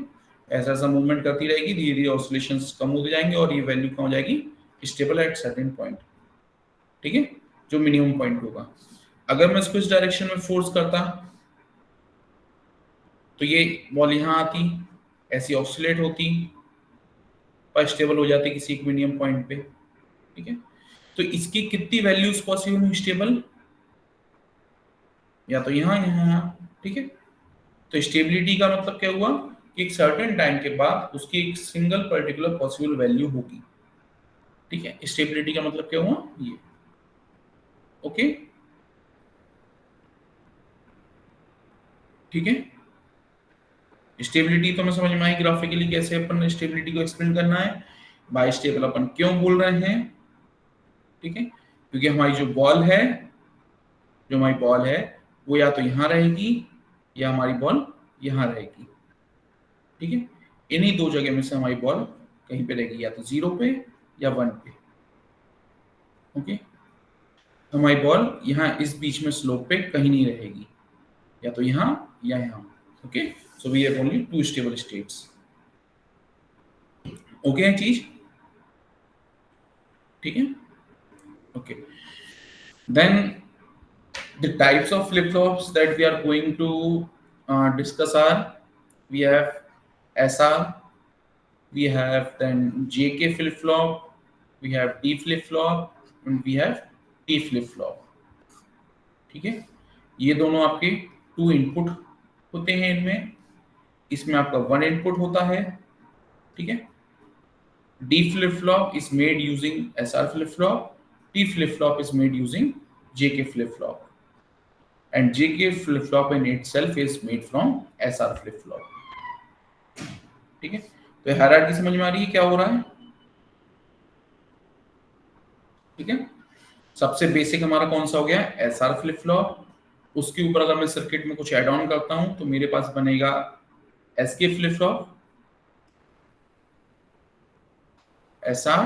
ऐसा ऐसा मूवमेंट करती रहेगी, धीरे धीरे ऑसिलेशंस कम होते जाएंगे और ये वैल्यू कहाँ हो जाएगी? Stable at certain point. ठीक है, जो मिनिमम पॉइंट होगा. अगर मैं इसको इस डायरेक्शन में फोर्स करता तो ये बॉल यहाँ आती, ऐसी ऑसिलेट होती, पर स्टेबल हो जाती किसी एक मिनिमम पॉइंट पे. ठीक है, तो इसकी कितनी वैल्यूज पॉसिबल हुई स्टेबल? या तो यहाँ यहाँ. ठीक है, तो स्टेबिलिटी का मतलब क्या हुआ कि एक सर्टेन टाइम के बाद उसकी एक सिंगल पर्टिकुलर पॉसिबल वैल्यू होगी. ठीक है, स्टेबिलिटी का मतलब क्या हुआ ये. ओके, ठीक है, स्टेबिलिटी तो मैं समझ में आई. ग्राफिकली कैसे अपन स्टेबिलिटी को एक्सप्लेन करना है. बाय स्टेबल अपन क्यों बोल रहे हैं? ठीक है, क्योंकि हमारी जो बॉल है वो या तो यहाँ रहेगी या हमारी बॉल यहाँ रहेगी. ठीक है, इन्हीं दो जगह में से हमारी बॉल कहीं पे रहेगी, या तो 0 पे या 1 पे। ओके, हमारी बॉल यहाँ इस बीच में स्लोप पे कहीं नहीं रहेगी, या तो यहाँ या यहाँ। Okay, so we have only 2 stable states. Okay है चीज, ठीक है। Okay, then the types of flip-flops that we are going to discuss are, we have SR, we have then JK flip-flop, we have D flip-flop, and we have T flip-flop। ठीक है, ये दोनों आपके 2 input होते हैं इनमें, इसमें आपका 1 इनपुट होता है। ठीक है, D flip-flop is made using SR flip-flop, T flip-flop is made using JK flip-flop, and JK flip-flop in itself is made from SR flip-flop। ठीक है, तो हायरार्की समझ में आ रही है क्या हो रहा है? ठीक है, सबसे बेसिक हमारा कौन सा हो गया? SR flip-flop। उसके ऊपर अगर मैं सर्किट में कुछ ऐड ऑन करता हूं तो मेरे पास बनेगा SK flip-flop, SR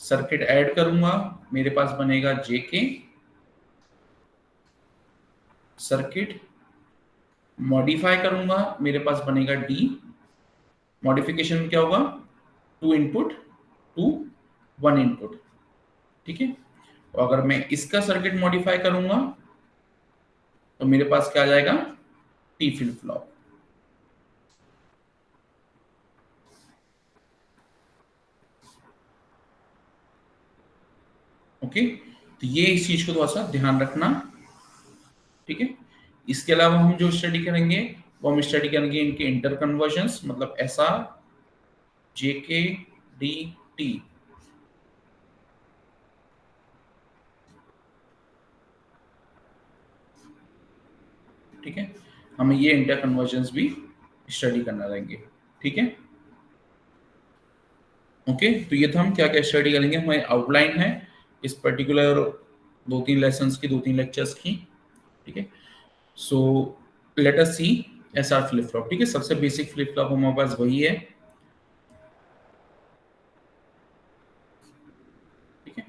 circuit add करूंगा मेरे पास बनेगा JK सर्किट, मॉडिफाई करूंगा मेरे पास बनेगा D। मॉडिफिकेशन में क्या होगा? 2 इनपुट टू 1 इनपुट। ठीक है, और अगर मैं इसका सर्किट मॉडिफाई करूंगा तो मेरे पास क्या आ जाएगा? T flip flop. ओके, तो ये इस चीज को थोड़ा सा ध्यान रखना। ठीक है, इसके अलावा हम जो स्टडी करेंगे वो हम स्टडी करेंगे इनके इंटर कन्वर्जन्स, मतलब SR, JK, D, T। ठीक है, हमें ये इंटर कन्वर्जन्स भी स्टडी करना रहेंगे। ठीक है, ओके, तो ये तो हम क्या क्या स्टडी करेंगे, हमारी आउटलाइन है इस पर्टिकुलर 2-3 लेसन्स की, 2-3 लेक्चर्स की। ठीक है, सो लेट अस सी SR फ्लिप फ्लॉप। ठीक है, सबसे बेसिक फ्लिप फ्लॉप हमारे पास वही है। ठीक है,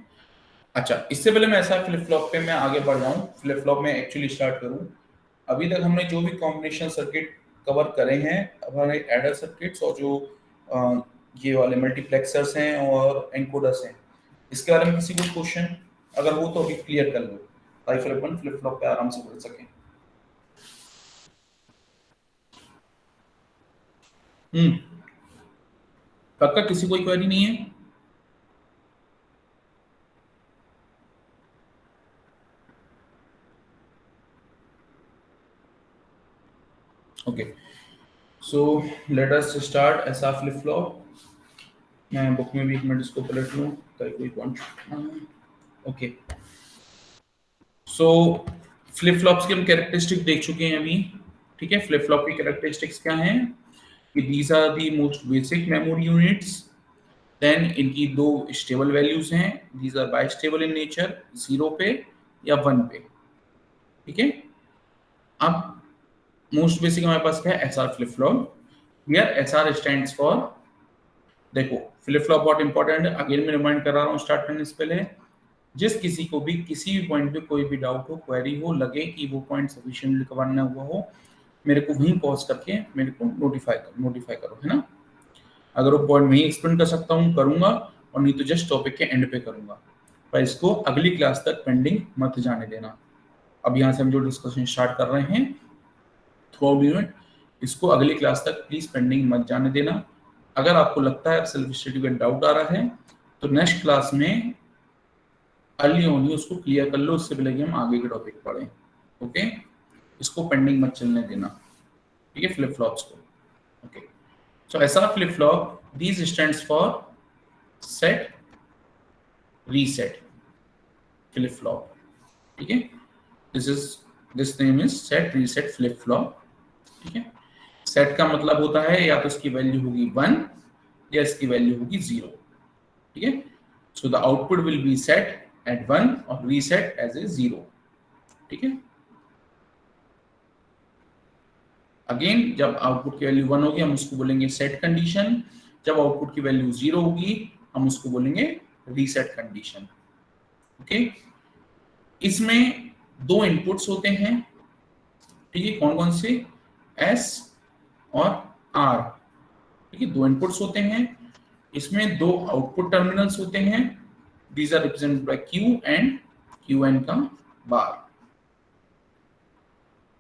अच्छा, इससे पहले मैं SR फ्लिप फ्लॉप पे मैं आगे बढ़ जाऊं, फ्लिप फ्लॉप में एक्चुअली स्टार्ट करूं, अभी तक हमने जो भी कॉम्बिनेशन सर्किट कवर करे हैं, हमारे एडर सर्किट्स और जो ये वाले मल्टीप्लेक्सर्स हैं और एनकोडर्स हैं, इसके बारे में किसी को क्वेश्चन अगर हो तो अभी क्लियर कर लो, ताकि फिर अपन फ्लिप फ्लॉप पे आराम से बढ़ सकें। पक्का किसी कोई क्वेरी नहीं है? ओके, सो let us start SR flip flop. मैं बुक में भी एक मिनट इसको पलट लूं ताकि कोई पॉइंट। ओके, सो फ्लिप फ्लॉप्स के हम कैरेक्टरिस्टिक देख चुके हैं अभी। ठीक है, फ्लिप फ्लॉप की कैरेक्टरिस्टिक्स क्या हैं कि these are the most basic memory units, then इनकी 2 स्टेबल वैल्यूज हैं, these are bistable in nature, 0 पे या 1 पे। ठीक है, अब मोस्ट बेसिक हमारे पास क्या है? SR flip flop. Here SR stands for, देखो फ्लिप फ्लॉप बहुत इंपॉर्टेंट है, अगेन मैं रिमाइंड कर रहा हूँ स्टार्ट करने से पहले, जिस किसी को भी किसी भी पॉइंट पे कोई भी डाउट हो, क्वेरी हो, लगे कि वो पॉइंट सफिशिएंटली कवर ना हुआ हो, मेरे को वहीं पॉज करके मेरे को नोटिफाई करो, है ना। अगर वो पॉइंट वहीं एक्सप्लेन कर सकता हूँ करूंगा, और नहीं तो जस्ट टॉपिक के एंड पे करूंगा, पर इसको अगली क्लास तक पेंडिंग मत जाने देना। अब यहाँ से हम जो डिस्कशन स्टार्ट कर रहे हैं थ्रू आउट यूनिट, इसको अगली क्लास तक प्लीज पेंडिंग मत जाने देना। अगर आपको लगता है सेल्फ स्टडी का डाउट आ रहा है तो नेक्स्ट क्लास में अर्ली ओनली उसको क्लियर कर लो, उससे पहले कि हम आगे के टॉपिक पढ़ें। ओके, इसको पेंडिंग मत चलने देना। ठीक है, फ्लिप फ्लॉप्स को। Okay, so SR flip flop, these stands for set reset flip flop. ठीक है, this name is set reset flip flop. ठीक है, सेट का मतलब होता है या तो इसकी वैल्यू होगी 1 या इसकी वैल्यू होगी 0। ठीक है, so the output will be set at 1 और रीसेट एज ए 0। ठीक है, अगेन जब आउटपुट की वैल्यू 1 होगी हम उसको बोलेंगे सेट कंडीशन, जब आउटपुट की वैल्यू 0 होगी हम उसको बोलेंगे रीसेट कंडीशन। ओके, इसमें दो इनपुट्स होते हैं, ठीक है, कौन कौन से, एस और आर, ठीक है, दो इनपुट्स होते हैं, इसमें दो आउटपुट टर्मिनल्स होते हैं, these are represented by Q and Q N का बार,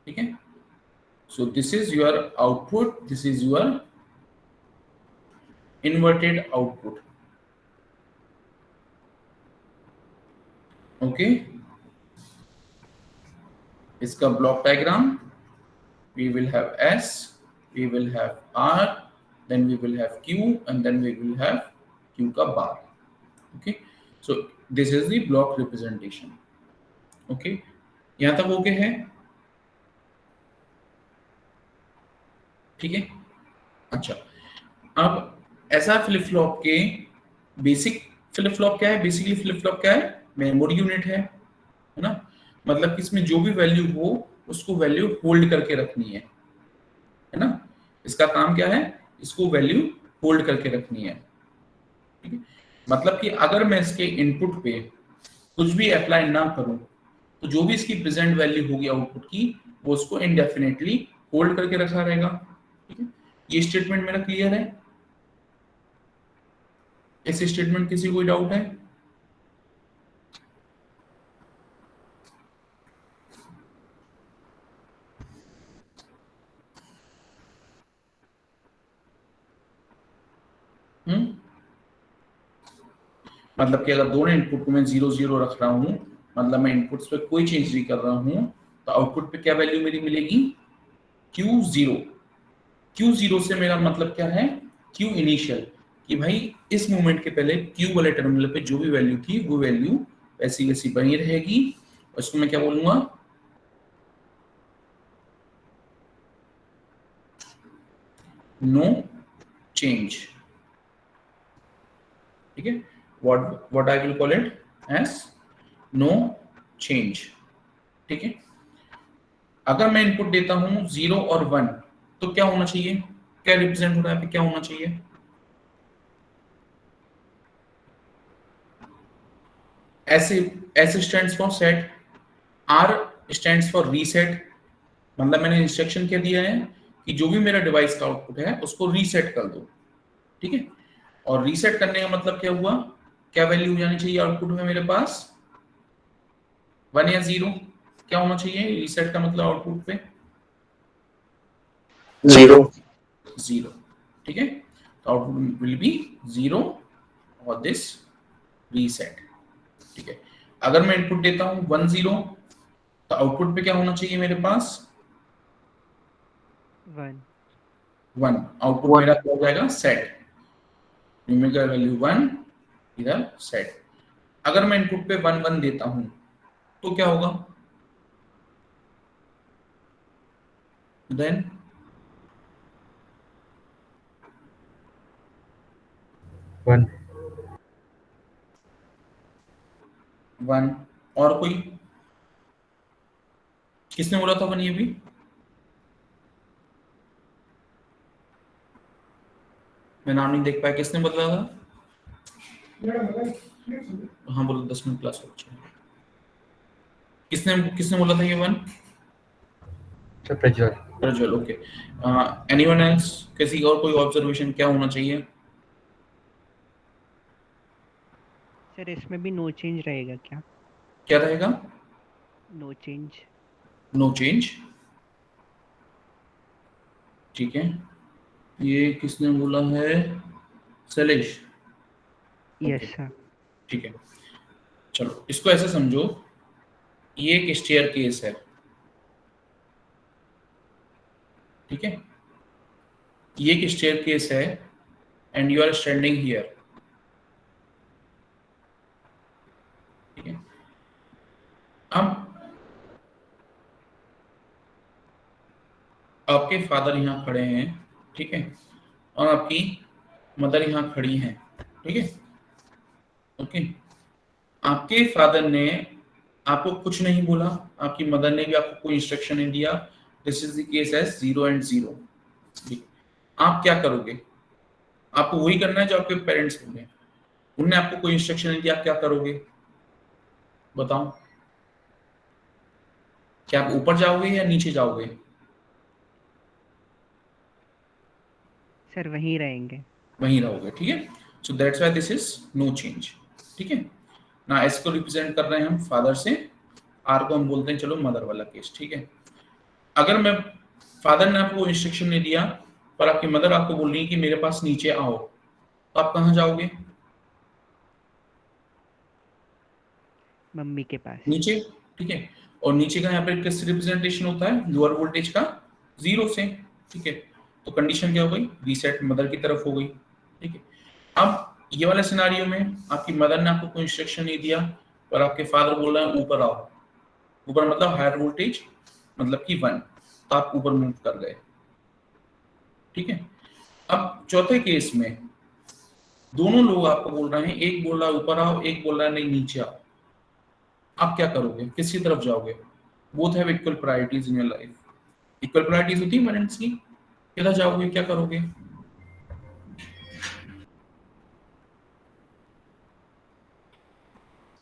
ठीक है। So this is your output, this is your inverted output. Okay, इसका block diagram, we will have S, we will have R, then we will have Q, and then we will have Q का bar. Okay, so this is the block representation. Okay, यहाँ तक okay है, ठीक है। अच्छा, अब ऐसा flip flop के बेसिक फ्लिप फ्लॉप क्या है, बेसिकली फ्लिप फ्लॉप क्या है, मेमोरी यूनिट है ना, मतलब कि इसमें जो भी वैल्यू हो उसको वैल्यू होल्ड करके रखनी है ना, इसका काम क्या है, इसको वैल्यू होल्ड करके रखनी है, ठीक है। मतलब कि अगर मैं इसके इनपुट पे कुछ भी अप्लाई ना करूं तो जो भी इसकी प्रेजेंट वैल्यू होगी आउटपुट की वो उसको इनडेफिनेटली होल्ड करके रखा रहेगा, ठीक है। ये स्टेटमेंट मेरा क्लियर है, इस स्टेटमेंट किसी कोई डाउट है? मतलब कि अगर दोनों इनपुट को मैं 0 0 रख रहा हूं, मतलब मैं इनपुट्स पे कोई चेंज नहीं कर रहा हूं, तो आउटपुट पे क्या वैल्यू मेरी मिलेगी, Q0। Q0 से मेरा मतलब क्या है, Q इनिशियल, कि भाई इस मोमेंट के पहले Q वाले टर्मिनल पे जो भी वैल्यू थी वो वैल्यू वैसी वैसी बनी रहेगी, और इसको मैं क्या बोलूंगा, नो चेंज, ठीक है। what I will call it as no change, ठीक है। अगर मैं इनपुट देता हूं 0 और 1 तो क्या होना चाहिए, क्या रिप्रेजेंट हो रहा है, क्या होना चाहिए, S stands for set, R stands for reset, मतलब मैंने इंस्ट्रक्शन क्या दिया है कि जो भी मेरा डिवाइस का आउटपुट है उसको रीसेट कर दो, ठीक है। और रीसेट करने का मतलब क्या हुआ, क्या वैल्यू हो जानी चाहिए आउटपुट में मेरे पास, 1 या 0, क्या होना चाहिए रीसेट का मतलब आउटपुट पे, 0, ठीक है। तो आउटपुट विल बी 0 और दिस रीसेट, ठीक है। अगर मैं इनपुट देता हूं 1 0 तो आउटपुट पे क्या होना चाहिए मेरे पास, 1, आउटपुट मेरा क्या हो जाएगा, सेट, न्यूमेरिकल वैल्यू 1 इधर सेट। अगर मैं इनपुट पे 1 1 देता हूं तो क्या होगा, देन 1, और कोई, किसने बोला था 1 ये भी, मैं नाम नहीं देख पाया, किसने बोला था, हाँ बोलो 10 मिनट क्लास हो, किसने किसने बोला था ये 1, प्रज्वल, ओके। एनीवन एल्स, किसी और कोई ऑब्जर्वेशन, क्या होना चाहिए, सर इसमें भी नो चेंज रहेगा क्या, क्या रहेगा, नो चेंज, नो चेंज, ठीक है। ये किसने बोला है, शैलेश, यस सर, ठीक है। चलो इसको ऐसे समझो, ये एक स्टेयर केस है, ठीक है, ये एक स्टेयर केस है and you are standing here, ठीक है। अब आपके फादर यहाँ खड़े हैं, ठीक है, और आपकी मदर यहाँ खड़ी हैं, ठीक है, ओके। आपके फादर ने आपको कुछ नहीं बोला, आपकी मदर ने भी आपको कोई इंस्ट्रक्शन नहीं दिया, this is the case as 0 and 0। आप क्या करोगे? आपको वही करना है जो आपके पेरेंट्स बोले। उन्होंने आपको कोई इंस्ट्रक्शन नहीं दिया, आप क्या करोगे बताओ? क्या आप ऊपर जाओगे या नीचे जाओगे? सर वहीं रहेंगे। वहीं रहोगे, ठीक है। So that's why this is no change, ठीक है ना। एस को रिप्रेजेंट कर रहे हैं हम फादर से, आर को हम बोलते हैं चलो मदर वाला केस, ठीक है। अगर मैं फादर ने आपको इंस्ट्रक्शन नहीं दिया पर आपकी मदर आपको बोल रही है कि मेरे पास नीचे आओ, तो आप कहाँ जाओगे? मम्मी के पास। नीचे, ठीक है। और नीचे का यहाँ पे किस रिप्रेजेंटेशन होता है? लोअर वोल्टेज का 0 से, ठीक है। तो कंडीशन क्या हो गई? रीसेट मदर की तरफ हो गई, ठीक है। अब ये वाले सिनारियो में आपकी मदर ने आपको कोई इंस्ट्रक्शन नहीं दिया पर आपके फादर बोल रहे हैं ऊपर आओ। ऊपर मतलब हायर वोल्टेज, मतलब कि 1, तो आप ऊपर मूव कर गए, ठीक है। अब चौथे केस में दोनों लोग आपको बोल रहे हैं, एक बोल रहा है ऊपर आओ, एक बोल रहा है नहीं नीचे आओ। आप क्या करोगे? किसकी तरफ जाओगे? Both have equal priorities in your life. Equal priorities होती है पेरेंट्स की, किधर जाओगे, क्या करोगे?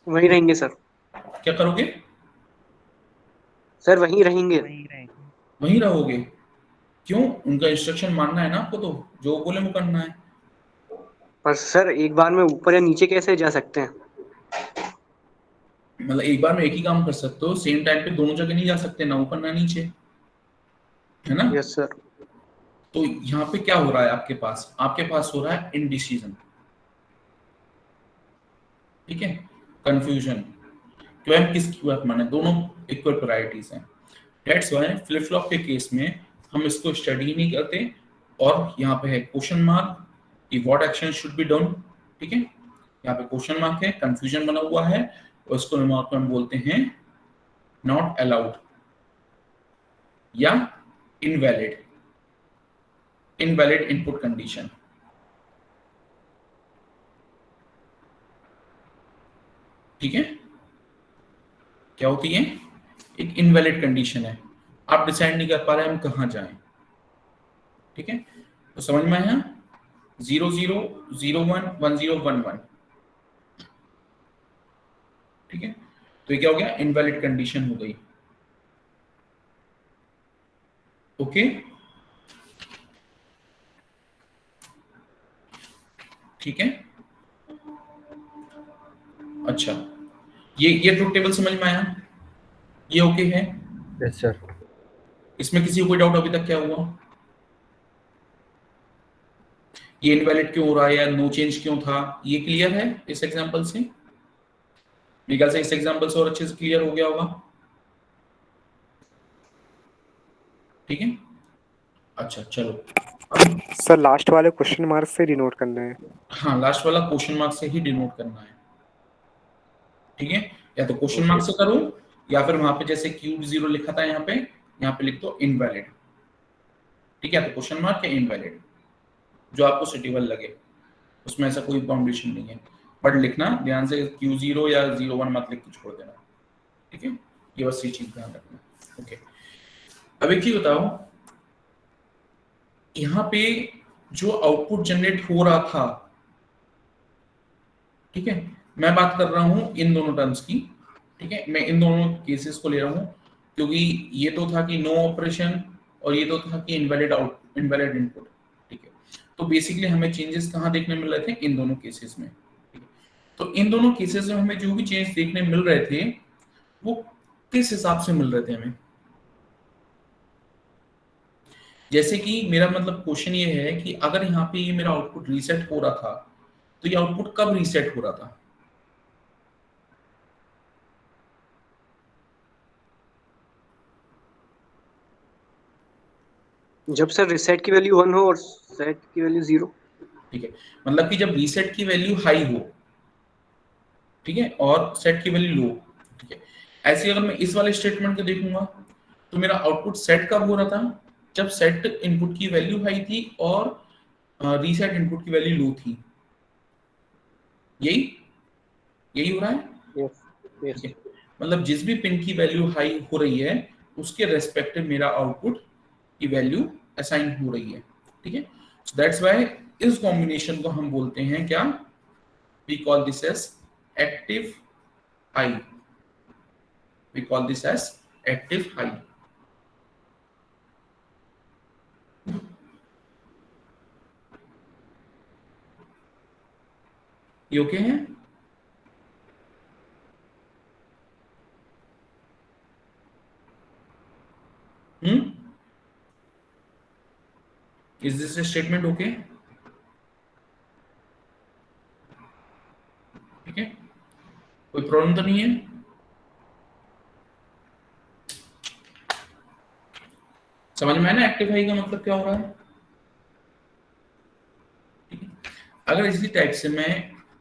वहीं रहेंगे सर। क्या करोगे? सर वहीं रहेंगे। वहीं रहेंगे। वहीं रहोगे? क्यों? उनका इंस्ट्रक्शन मानना है ना आपको, तो जो बोले वो करना है। पर सर एक बार में ऊपर या नीचे कैसे जा सकते हैं? मतलब एक बार में एक ही काम कर सकते हो, सेम टाइम पे दोनों जगह नहीं जा सकते, ना ऊपर ना नीचे, है ना। Yes sir. तो यहाँ पे क्या हो रहा है आपके पास? आपके पास हो रहा है इनडिसीजन, ठीक है, कंफ्यूजन। क्यों? हम किसकी बात माने? दोनों इक्वल प्रायोरिटीज हैं। दैट्स व्हाई फ्लिप फ्लॉप के केस में हम इसको स्टडी नहीं करते और यहाँ पे है क्वेश्चन मार्क कि what action should be done, ठीक है। यहाँ पे क्वेश्चन मार्क है, कंफ्यूजन बना हुआ है और इसको मार्क में हम बोलते हैं नॉट अलाउड या इनवैलिड, इनवैलिड इनपुट कंडीशन, ठीक है। क्या होती है? एक इनवैलिड कंडीशन है, आप डिसाइड नहीं कर पा रहे हम कहाँ जाएं, ठीक है। तो समझ में आया? 0 0 0 1 1 0 1 1, ठीक है। तो ये क्या हो गया? इनवैलिड कंडीशन हो गई, ओके, ठीक है। अच्छा, ये ट्रुथ टेबल समझ में आया? ये ओके है? Yes sir. इसमें किसी को कोई डाउट अभी तक क्या हुआ? ये इनवैलिड क्यों हो रहा है या नो चेंज क्यों था? ये क्लियर है इस एग्जांपल से? मेरे ख्याल से इस एग्जांपल से और अच्छे से क्लियर हो गया होगा, ठीक है। अच्छा चलो, सर लास्ट वाले क्वेश्चन मार्क से डिनोट करना है। हाँ लास्ट वाला क्वेश्चन मार्क से ही डिनोट करना है, ठीक है। या तो क्वेश्चन मार्क से करो या फिर वहां पे जैसे क्यूब 0 लिखा था यहाँ पे लिख दो इनवैलिड, ठीक है। तो क्वेश्चन मार्क या इनवैलिड जो आपको सुटेबल लगे, उसमें ऐसा कोई बाउंडेशन नहीं है, बट लिखना ध्यान से Q0 या 01 मत लिख के छोड़ देना, ठीक है। ये बस ये चीज ध्यान रखना, ओके। अब एक चीज बताओ, यहाँ पे जो आउटपुट जनरेट हो रहा था, ठीक है, मैं बात कर रहा हूं इन दोनों टर्म्स की, ठीक है। मैं इन दोनों केसेस को ले रहा हूं क्योंकि ये तो था कि नो ऑपरेशन और ये तो था कि इनवैलिड आउट, इनवैलिड इनपुट, ठीक है। तो बेसिकली हमें चेंजेस कहाँ देखने मिल रहे थे? इन दोनों केसेस में, ठीक है। तो इन दोनों केसेस में हमें जो भी चेंज देखने मिल रहे थे वो किस हिसाब से मिल रहे थे हमें? जैसे कि मेरा मतलब क्वेश्चन ये है कि अगर यहाँ पे ये मेरा आउटपुट रीसेट हो रहा था तो ये आउटपुट कब रीसेट हो रहा था? जब सर रीसेट की वैल्यू 1 हो और सेट की वैल्यू 0। ठीक है, मतलब कि जब रीसेट की वैल्यू हाई हो, ठीक है, और सेट की वैल्यू लो, ठीक है। ऐसे अगर मैं इस वाले स्टेटमेंट को देखूंगा तो मेरा आउटपुट सेट कब हो रहा था? जब सेट इनपुट की वैल्यू हाई थी और रीसेट इनपुट की वैल्यू लो थी, यही यही हो रहा है। Yes yes. ठीक है, मतलब जिस भी पिन की वैल्यू हाई हो रही है उसके रेस्पेक्टिव मेरा आउटपुट की वैल्यू असाइन हो रही है, ठीक है। सो दैट्स व्हाई इस कॉम्बिनेशन को हम बोलते हैं क्या, we call this as active high, we call this as active high. ये ओके है? Is this a statement okay? ठीक है, कोई प्रॉब्लम तो नहीं है? समझ में आया ना एक्टिव हाई का मतलब क्या हो रहा है? ठीक है, अगर इसी टाइप से मैं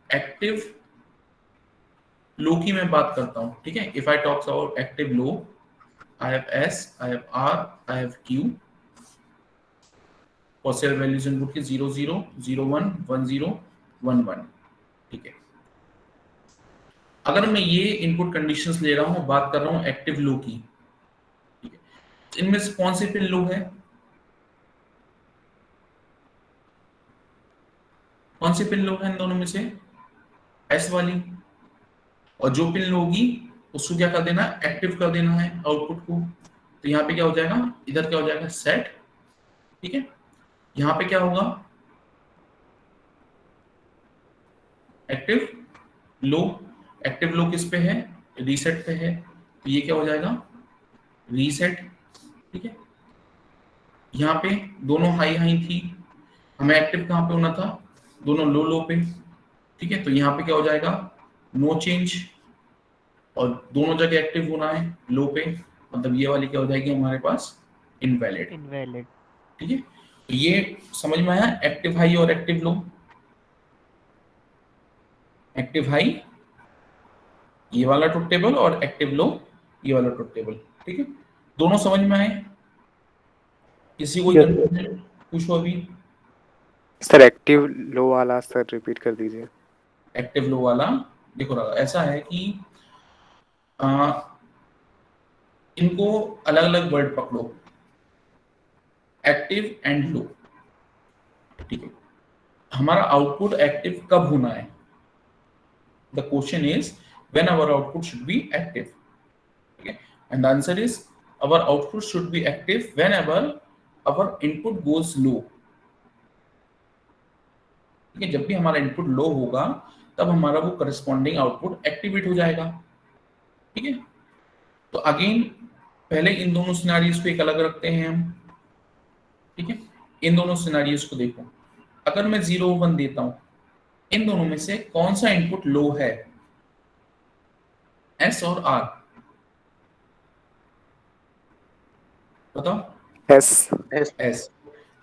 एक्टिव लो की मैं बात करता हूं, ठीक है, if I talks about active low, I have S, I have R, I have Q, possible values input की 0 0 0 1 1 0 1 1, ठीक है। अगर मैं ये इनपुट कंडीशंस ले रहा हूं, बात कर रहा हूं एक्टिव लो की, ठीक है, इनमें से कौन सी पिन लो है, कौन सी पिन लो है इन दोनों में से, एस वाली, और जो पिन लो होगी उसको क्या कर देना, एक्टिव कर देना है आउटपुट को। तो यहाँ पे क्या हो जाएगा, इधर क्या हो जाएगा, सेट, ठीक है। यहाँ पे क्या होगा, एक्टिव लो, एक्टिव लो किस पे है, रीसेट पे है, तो ये क्या हो जाएगा, रीसेट, ठीक है। यहाँ पे दोनों हाई हाई थी, हमें एक्टिव कहाँ पे होना था, दोनों लो लो पे, ठीक है। तो यहाँ पे क्या हो जाएगा, नो चेंज, और दोनों जगह एक्टिव होना है लो पे, मतलब ये वाली क्या हो जाएगी हमारे पास, इनवैलिड, इनवैलिड। ठीक है। तो ये समझ में आया, एक्टिव हाई और एक्टिव लो, एक्टिव हाई ये वाला ट्रुथ टेबल और एक्टिव लो ये वाला ट्रुथ टेबल, ठीक है। दोनों समझ में आए, किसी को Yes. पूछो अभी। सर एक्टिव लो वाला सर रिपीट कर दीजिए। एक्टिव लो वाला देखो रहा, ऐसा है कि इनको अलग अलग वर्ड पकड़ो, एक्टिव एंड लो, ठीक है। हमारा आउटपुट एक्टिव कब होना है, the question is when our output should be active, ठीक है, and the answer is our output should be active whenever our input goes low, ठीक है। जब भी हमारा इनपुट लो होगा तब हमारा वो करस्पॉन्डिंग आउटपुट एक्टिवेट हो जाएगा, ठीक है। तो अगेन पहले इन दोनों सिनेरियोस को एक अलग रखते हैं हम, ठीक है। इन दोनों सिनेरियोस को देखो, अगर मैं 0 1 देता हूं, इन दोनों में से कौन सा इनपुट लो है, एस और आर, बताओ। एस। एस,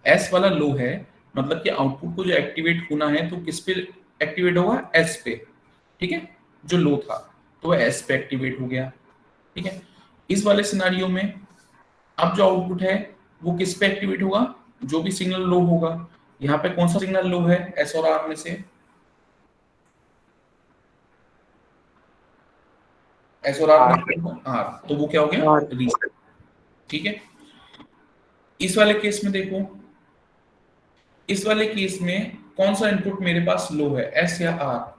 एस वाला लो है, मतलब कि आउटपुट को जो एक्टिवेट होना है तो किस पे एक्टिवेट होगा, एस पे, ठीक है। जो लो था तो वह एस पे एक्टिवेट हो गया, ठीक है। इस वाले सिनारियो में अब जो आउटपुट है वो किस पे एक्टिवेट होगा, जो भी सिग्नल लो होगा, यहाँ पे कौन सा सिग्नल लो है एस और आर में से, एस और आर में आर, तो वो क्या हो गया, रीसेट, ठीक है। इस वाले केस में देखो, इस वाले केस में कौन सा इनपुट मेरे पास लो है, एस या आर,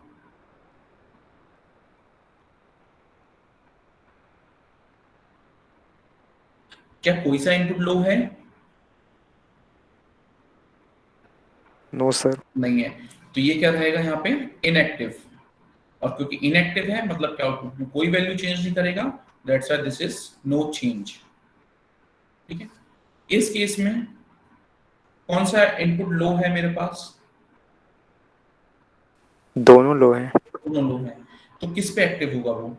क्या कोई सा इनपुट लो है, नो सर। नहीं है, तो ये क्या रहेगा यहाँ पे, इनएक्टिव, और क्योंकि इनएक्टिव है मतलब क्या आउटपुट में कोई वैल्यू चेंज नहीं करेगा, that's why this is no change, ठीक है। इस केस में कौन सा इनपुट लो है मेरे पास, दोनों लो हैं। दोनों लो है, तो किस पे एक्टिव होगा वो,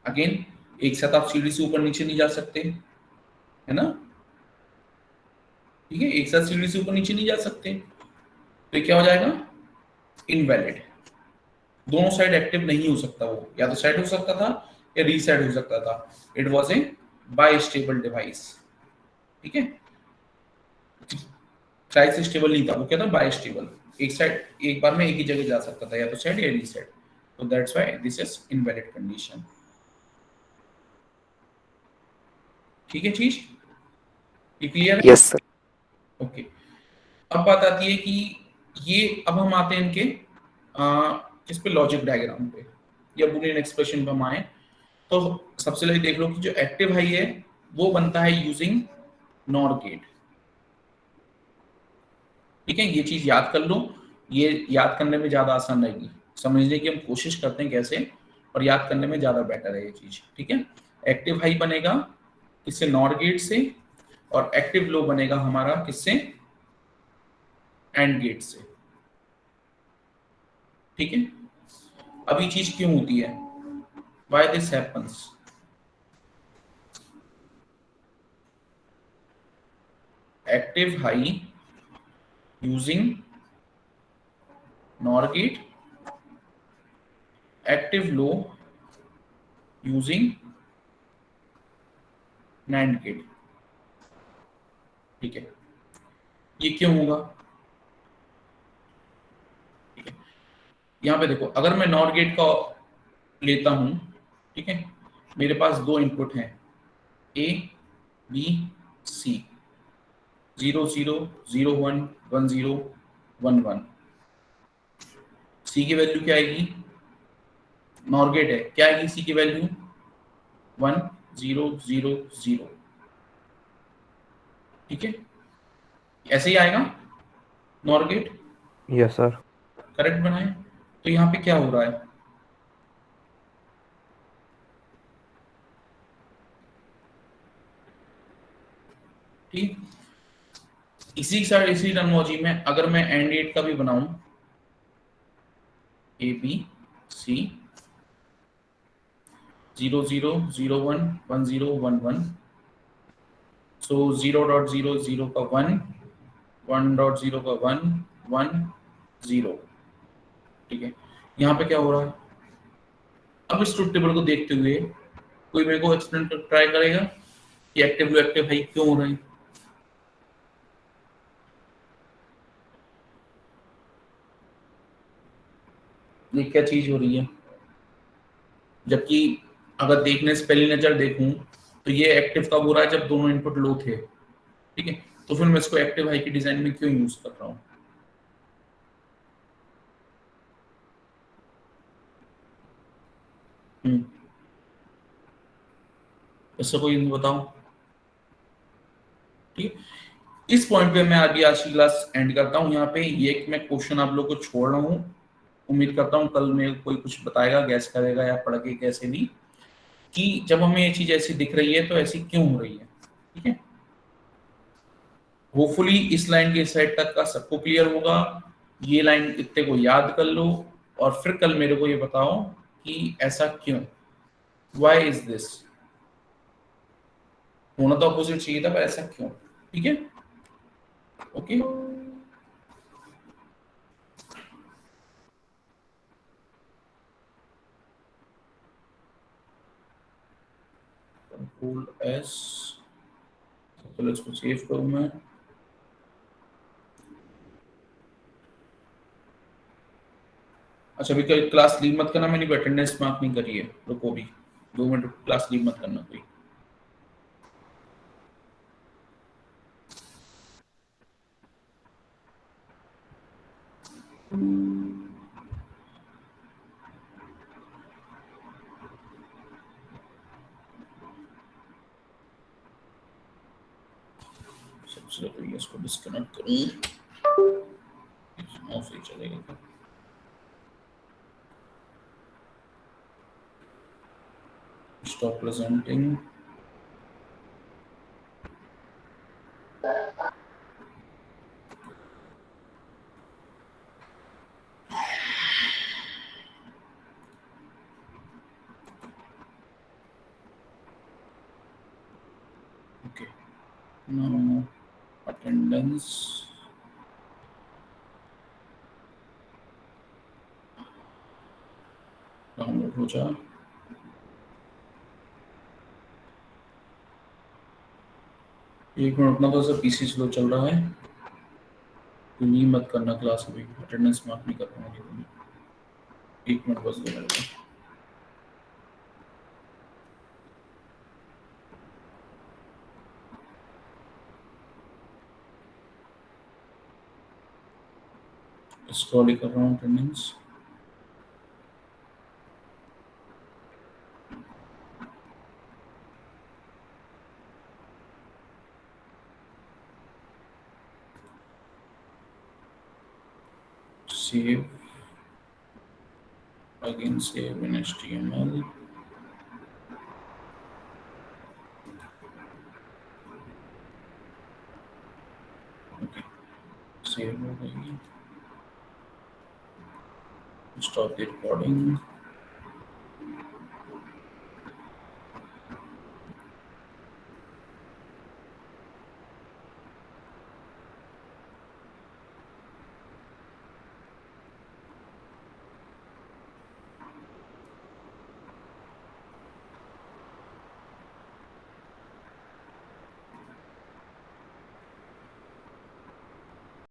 अगेन एक साथ आप सीढ़ी से ऊपर नीचे नहीं जा सकते, है ना, ठीक है, एक साथ सीढ़ी से ऊपर नीचे नहीं जा सकते, तो क्या हो जाएगा, इनवैलिड, दोनों साइड एक्टिव नहीं हो सकता, वो या तो सेट हो सकता था या रीसेट हो सकता था, it was a by stable device, ठीक है। साइड स्टेबल नहीं था, वो क्या था, बाई स्टेबल, एक साइड एक बार में एक ही जगह जा सकता था, या तो सेट या रीसेट, तो that's why this is invalid condition. ठीक है चीज, ये क्लियर है? Yes sir. ओके, अब बात आती है कि ये, अब हम आते हैं इनके किस पे, लॉजिक डायग्राम पे या बूलियन एक्सप्रेशन पे हम आए। तो सबसे पहले देख लो कि जो एक्टिव हाई है वो बनता है यूजिंग नॉर गेट। ठीक है, ये चीज याद कर लो, ये याद करने में ज्यादा आसान रहेगी, समझने की हम कोशिश करते हैं कैसे, और याद करने में ज्यादा बेटर है ये चीज। ठीक है, एक्टिव हाई बनेगा किससे, नॉर गेट से, और एक्टिव लो बनेगा हमारा किससे, एंड गेट से। ठीक है, अब ये चीज क्यों होती है, why this happens? Active high using NOR gate, active low using NAND gate। ठीक है, ये क्यों होगा? ठीक है, यहां पे देखो, अगर मैं NOR गेट का लेता हूं, ठीक है, मेरे पास दो इनपुट हैं A B C, 0 0 0 1 1 0 1 1। C की वैल्यू क्या आएगी, NOR गेट है, क्या आएगी C की वैल्यू, 1 0 0 0। ठीक है, ऐसे ही आएगा NOR gate, yes sir. Correct बनाए। तो यहाँ पे क्या हो रहा है, ठीक, इसी साइड इसी टर्मिनोलॉजी में अगर मैं एंड गेट का भी बनाऊं, ए बी सी 0 0 0 1 1 0 1 1, सो 0.0 0 का 1, 1.0 का 1 1 0। ठीक है, यहाँ पे क्या हो रहा है, अब इस ट्रुथ टेबल को देखते हुए कोई मेरे को एक्सप्लेन ट्राई करेगा कि एक्टिव लो एक्टिव हाई क्यों हो रहा है? ये क्या चीज हो रही है, जबकि अगर देखने से पहली नजर देखूं तो ये एक्टिव कब हो रहा है, जब दोनों इनपुट लो थे। ठीक है, तो फिर मैं इसको एक्टिव हाई की डिजाइन में क्यों यूज कर रहा हूं? इससे कोई बताओ। ठीक, इस पॉइंट पे मैं अभी आज की क्लास एंड करता हूं यहाँ पे। ये मैं क्वेश्चन आप लोग को छोड़ रहा हूँ, उम्मीद करता हूँ कल में कोई कुछ बताएगा, गैस करेगा या पढ़ के कैसे भी, कि जब हमें ये चीज ऐसी दिख रही है तो ऐसी क्यों हो रही है। ठीक है, होपफुली इस लाइन के साइड तक का सबको क्लियर होगा। ये लाइन इतने को याद कर लो और फिर कल मेरे को ये बताओ कि ऐसा क्यों, व्हाई इज दिस। होना तो अपोजिट चाहिए था, पर ऐसा क्यों? ठीक है, ओके। कंट्रोल एस, चलो इसको सेव करूं मैं। अच्छा, अभी कोई क्लास लीव मत करना, मैंने अटेंडेंस मार्क नहीं करी है, रुको भी 2 मिनट, क्लास लीव मत करना कोई। सबसे पहले इसको डिस्कनेक्ट करूं, ऑफ ही चलेगा। Stop presenting. Okay, now attendance, download हो जा। एक मिनट अपना, तो सर पीसी स्लो चल रहा है, तो नहीं मत करना क्लास, अभी अटेंडेंस मार्क नहीं कर पाऊंगी तुम्हें। 1 मिनट बस दो मेरे को। स्क्रॉल कर रहा हूँ attendance. save, again save in HTML. Okay, save हो गई। Stop the recording.